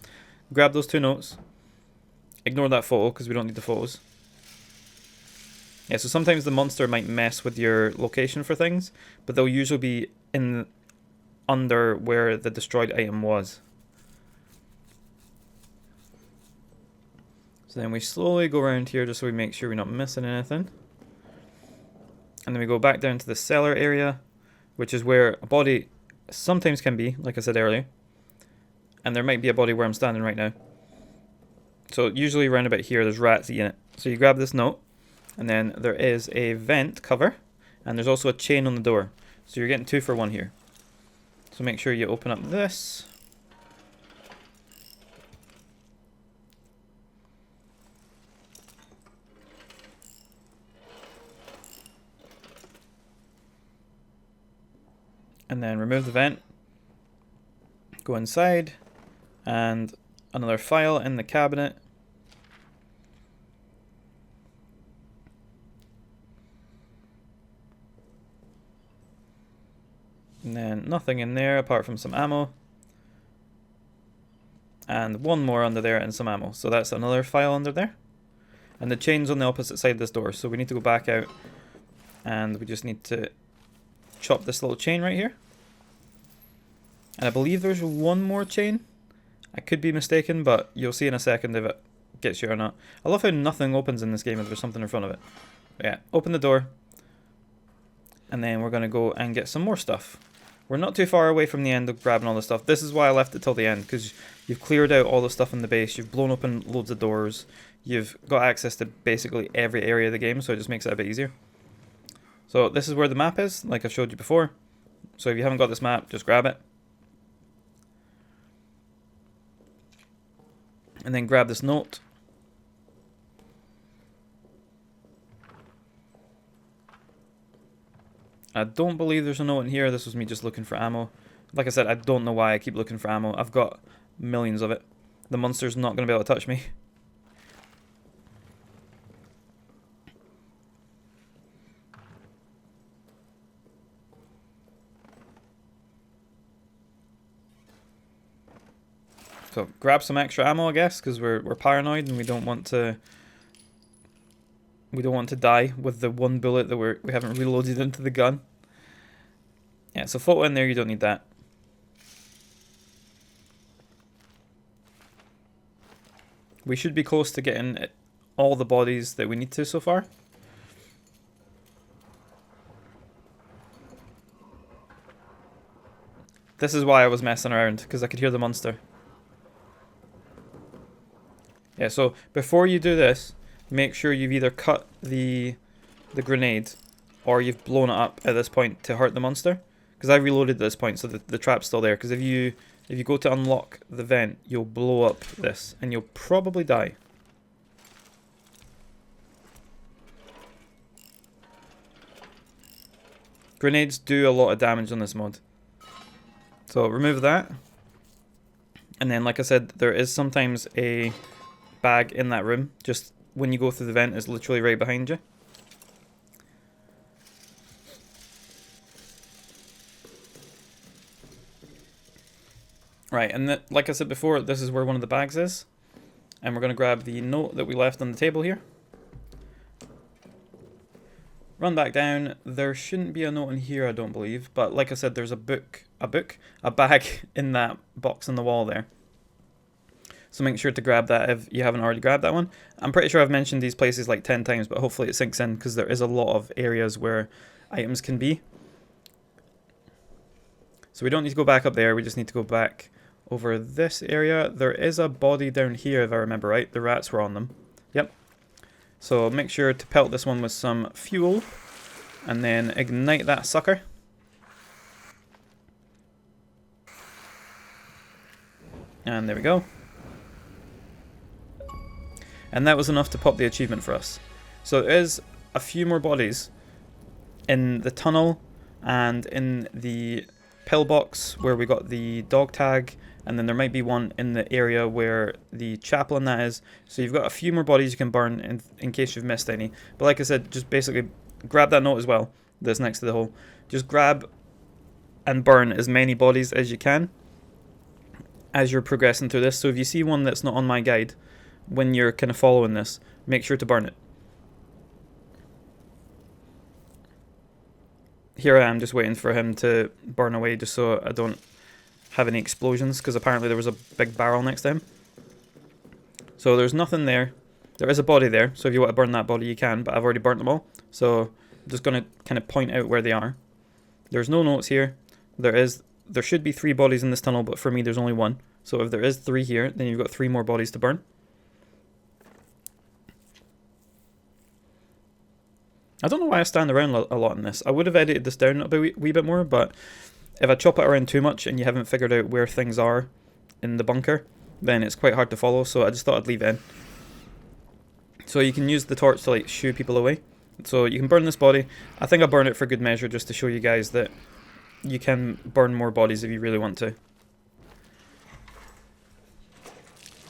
Grab those two notes. Ignore that photo because we don't need the photos. Yeah, so sometimes the monster might mess with your location for things, but they'll usually be in under where the destroyed item was. So then we slowly go around here just so we make sure we're not missing anything. And then we go back down to the cellar area, which is where a body sometimes can be, like I said earlier. And there might be a body where I'm standing right now. So usually around about here there's rats eating it. So you grab this note, and then there is a vent cover, and there's also a chain on the door. So you're getting 2 for 1 here. So make sure you open up this. And then remove the vent. Go inside. And another file in the cabinet. And then nothing in there apart from some ammo. And one more under there and some ammo. So that's another file under there. And the chain's on the opposite side of this door. So we need to go back out. And we just need to chop this little chain right here. And I believe there's one more chain. I could be mistaken, but you'll see in a second if it gets you or not. I love how nothing opens in this game if there's something in front of it. But yeah, open the door. And then we're going to go and get some more stuff. We're not too far away from the end of grabbing all the stuff. This is why I left it till the end, because you've cleared out all the stuff in the base. You've blown open loads of doors. You've got access to basically every area of the game, so it just makes it a bit easier. So this is where the map is, like I showed you before. So if you haven't got this map, just grab it. And then grab this note. I don't believe there's a note in here. This was me just looking for ammo. Like I said, I don't know why I keep looking for ammo. I've got millions of it. The monster's not going to be able to touch me. So grab some extra ammo, I guess, because we're paranoid and we don't want to die with the one bullet that we haven't reloaded into the gun. Yeah, so photo in there, you don't need that. We should be close to getting all the bodies that we need to so far. This is why I was messing around, because I could hear the monster. Yeah, so before you do this, make sure you've either cut the grenade or you've blown it up at this point to hurt the monster. Because I reloaded at this point, so the trap's still there. Because if you go to unlock the vent, you'll blow up this and you'll probably die. Grenades do a lot of damage on this mod. So remove that. And then, like I said, there is sometimes a bag in that room. Just when you go through the vent, it's literally right behind you. Right, and like I said before, this is where one of the bags is. And we're going to grab the note that we left on the table here. Run back down. There shouldn't be a note in here, I don't believe. But like I said, there's a bag in that box on the wall there. So make sure to grab that if you haven't already grabbed that one. I'm pretty sure I've mentioned these places like 10 times, but hopefully it sinks in because there is a lot of areas where items can be. So we don't need to go back up there, we just need to go back over this area. There is a body down here if I remember right. The rats were on them. Yep. So make sure to pelt this one with some fuel and then ignite that sucker. And there we go. And that was enough to pop the achievement for us. So there is a few more bodies in the tunnel and in the pillbox where we got the dog tag, and then there might be one in the area where the chapel and that is. So you've got a few more bodies you can burn in case you've missed any. But like I said, just basically grab that note as well that's next to the hole. Just grab and burn as many bodies as you can as you're progressing through this. So if you see one that's not on my guide, when you're kind of following this, make sure to burn it. Here I am just waiting for him to burn away just so I don't have any explosions, because apparently there was a big barrel next to him. So there's nothing there. There is a body there, so if you want to burn that body you can, but I've already burnt them all. So I'm just going to kind of point out where they are. There's no notes here. There should be 3 bodies in this tunnel, but for me there's only 1. So if there is 3 here, then you've got 3 more bodies to burn. I don't know why I stand around a lot in this. I would have edited this down a wee bit more, but if I chop it around too much and you haven't figured out where things are in the bunker, then it's quite hard to follow, so I just thought I'd leave it in. So you can use the torch to like shoo people away. So you can burn this body. I think I'll burn it for good measure just to show you guys that you can burn more bodies if you really want to.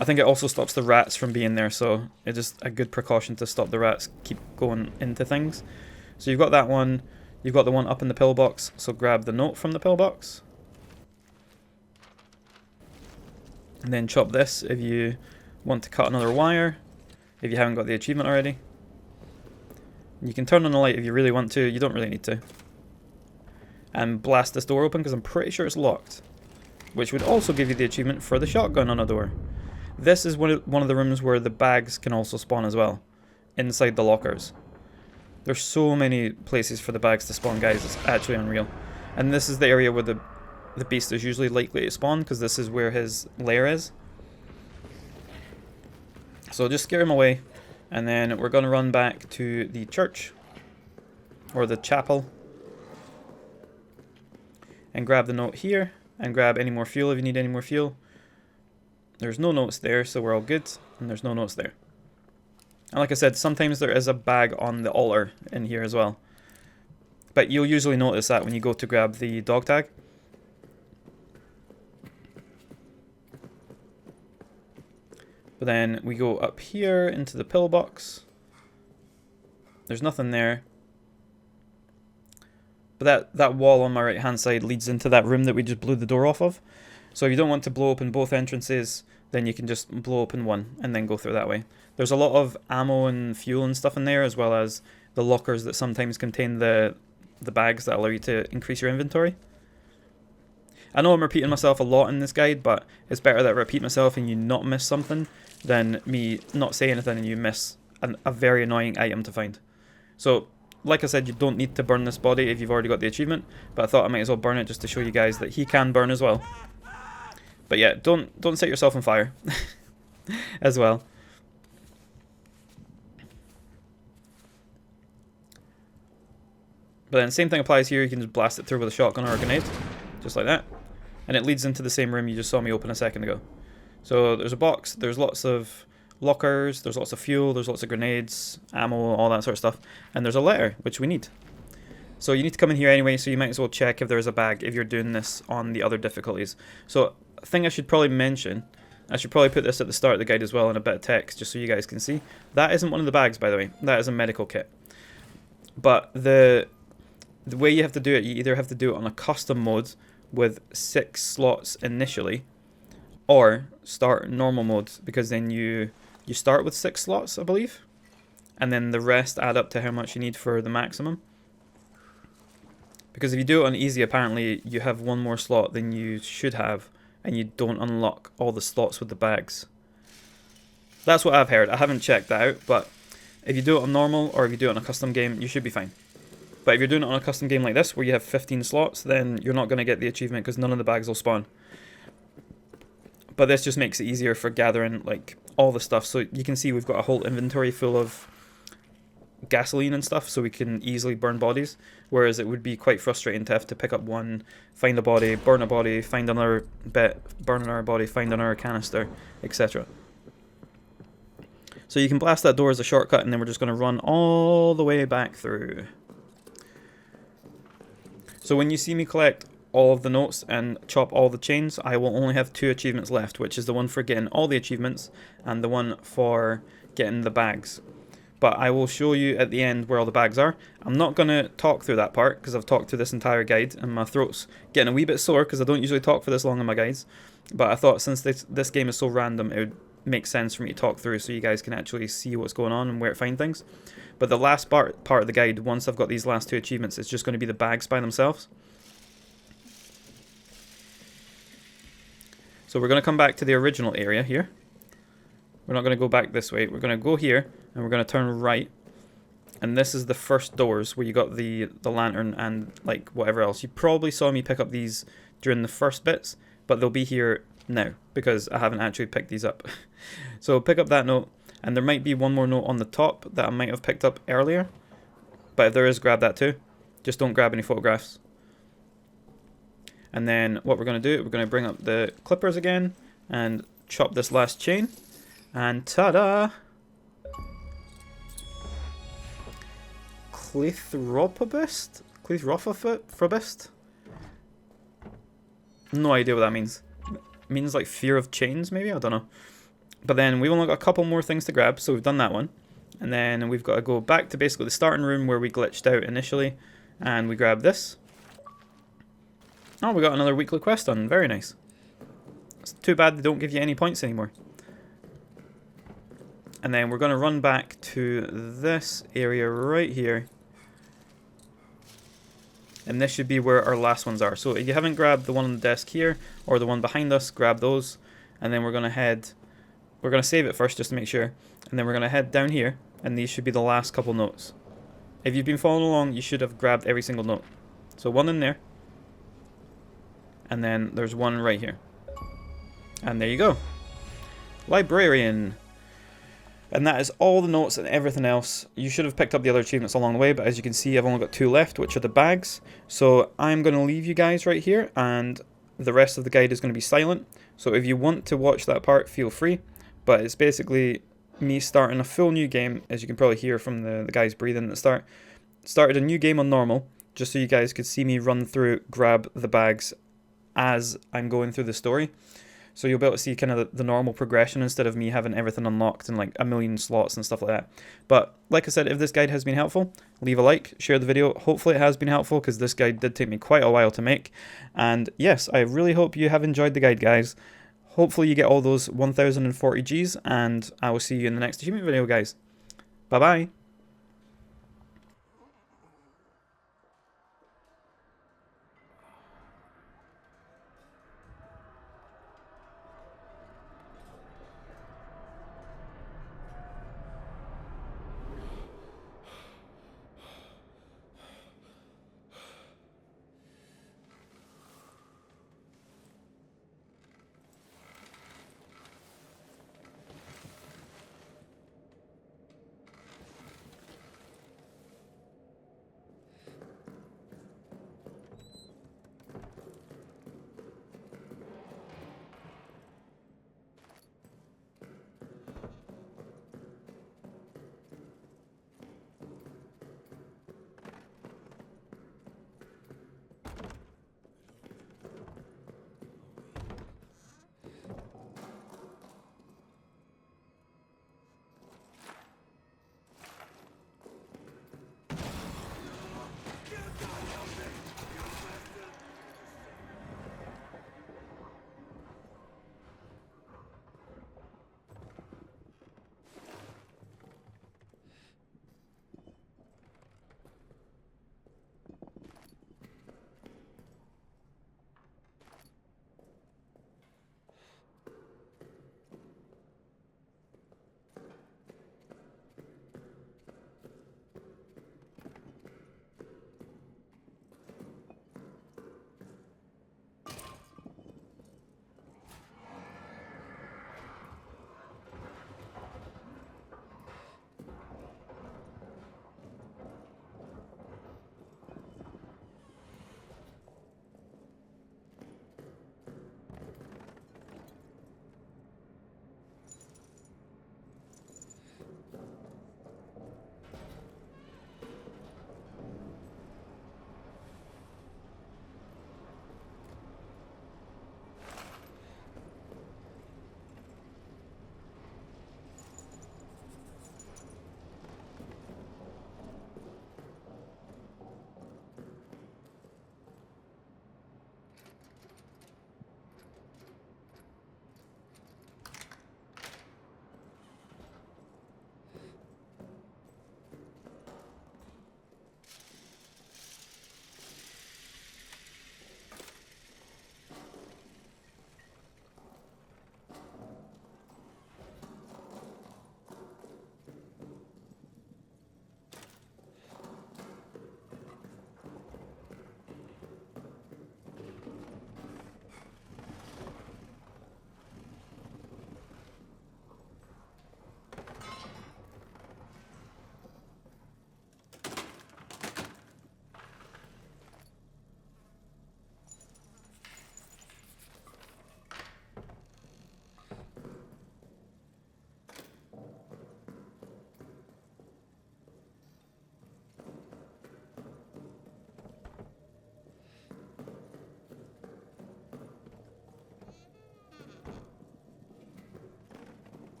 I think it also stops the rats from being there, so it's just a good precaution to stop the rats keep going into things. So you've got that one. You've got the one up in the pillbox, so grab the note from the pillbox. And then chop this if you want to cut another wire, if you haven't got the achievement already. You can turn on the light if you really want to, you don't really need to. And blast this door open because I'm pretty sure it's locked. Which would also give you the achievement for the shotgun on a door. This is one of the rooms where the bags can also spawn as well. Inside the lockers. There's so many places for the bags to spawn, guys, it's actually unreal. And this is the area where the beast is usually likely to spawn, because this is where his lair is. So just scare him away, and then we're going to run back to the church, or the chapel, and grab the note here, and grab any more fuel if you need any more fuel. There's no notes there, so we're all good, and there's no notes there. And like I said, sometimes there is a bag on the altar in here as well. But you'll usually notice that when you go to grab the dog tag. But then we go up here into the pillbox. There's nothing there. But that wall on my right hand side leads into that room that we just blew the door off of. So if you don't want to blow open both entrances, then you can just blow open one and then go through that way. There's a lot of ammo and fuel and stuff in there, as well as the lockers that sometimes contain the bags that allow you to increase your inventory. I know I'm repeating myself a lot in this guide, but it's better that I repeat myself and you not miss something than me not say anything and you miss a very annoying item to find. So, like I said, you don't need to burn this body if you've already got the achievement, but I thought I might as well burn it just to show you guys that he can burn as well. But yeah, don't set yourself on fire as well. But then same thing applies here, you can just blast it through with a shotgun or a grenade, just like that. And it leads into the same room you just saw me open a second ago. So there's a box, there's lots of lockers, there's lots of fuel, there's lots of grenades, ammo, all that sort of stuff. And there's a letter, which we need. So you need to come in here anyway, so you might as well check if there's a bag if you're doing this on the other difficulties. So a thing I should probably mention, I should probably put this at the start of the guide as well in a bit of text, just so you guys can see. That isn't one of the bags, by the way. That is a medical kit. But the way you have to do it, you either have to do it on a custom mode with 6 slots initially, or start normal mode, because then you start with 6 slots, I believe, and then the rest add up to how much you need for the maximum. Because if you do it on easy, apparently you have one more slot than you should have, and you don't unlock all the slots with the bags. That's what I've heard. I haven't checked that out, but if you do it on normal, or if you do it on a custom game, you should be fine. But if you're doing it on a custom game like this, where you have 15 slots, then you're not going to get the achievement because none of the bags will spawn. But this just makes it easier for gathering like all the stuff. So you can see we've got a whole inventory full of gasoline and stuff, so we can easily burn bodies. Whereas it would be quite frustrating to have to pick up one, find a body, burn a body, find another bit, burn another body, find another canister, etc. So you can blast that door as a shortcut, and then we're just going to run all the way back through. So when you see me collect all of the notes and chop all the chains, I will only have 2 achievements left, which is the one for getting all the achievements and the one for getting the bags. But I will show you at the end where all the bags are. I'm not going to talk through that part because I've talked through this entire guide and my throat's getting a wee bit sore because I don't usually talk for this long in my guides. But I thought since this game is so random, it would make sense for me to talk through so you guys can actually see what's going on and where to find things. But the last part of the guide, once I've got these last 2 achievements, it's just going to be the bags by themselves. So we're going to come back to the original area here. We're not going to go back this way. We're going to go here, and we're going to turn right. And this is the first doors where you got the lantern and like whatever else. You probably saw me pick up these during the first bits, but they'll be here now because I haven't actually picked these up. So pick up that note. And there might be one more note on the top that I might have picked up earlier. But if there is, grab that too. Just don't grab any photographs. And then what we're going to do, we're going to bring up the clippers again and chop this last chain. And ta-da! Cleithropobist? Cleithrophophobist? No idea what that means. It means like fear of chains, maybe? I don't know. But then we've only got a couple more things to grab, so we've done that one. And then we've got to go back to basically the starting room where we glitched out initially. And we grab this. Oh, we got another weekly quest done. Very nice. It's too bad they don't give you any points anymore. And then we're going to run back to this area right here. And this should be where our last ones are. So if you haven't grabbed the one on the desk here, or the one behind us, grab those. And then we're going to save it first just to make sure. And then we're going to head down here, and these should be the last couple notes. If you've been following along, you should have grabbed every single note. So one in there. And then there's one right here. And there you go. Librarian. And that is all the notes and everything else. You should have picked up the other achievements along the way, but as you can see, I've only got 2 left, which are the bags. So I'm going to leave you guys right here, and the rest of the guide is going to be silent. So if you want to watch that part, feel free. But it's basically me starting a full new game, as you can probably hear from the guys breathing at the start. Started a new game on normal, just so you guys could see me run through, grab the bags as I'm going through the story. So you'll be able to see kind of the normal progression instead of me having everything unlocked and like a million slots and stuff like that. But like I said, if this guide has been helpful, leave a like, share the video. Hopefully it has been helpful, because this guide did take me quite a while to make. And yes, I really hope you have enjoyed the guide, guys. Hopefully you get all those 1040 Gs, and I will see you in the next achievement video, guys. Bye bye.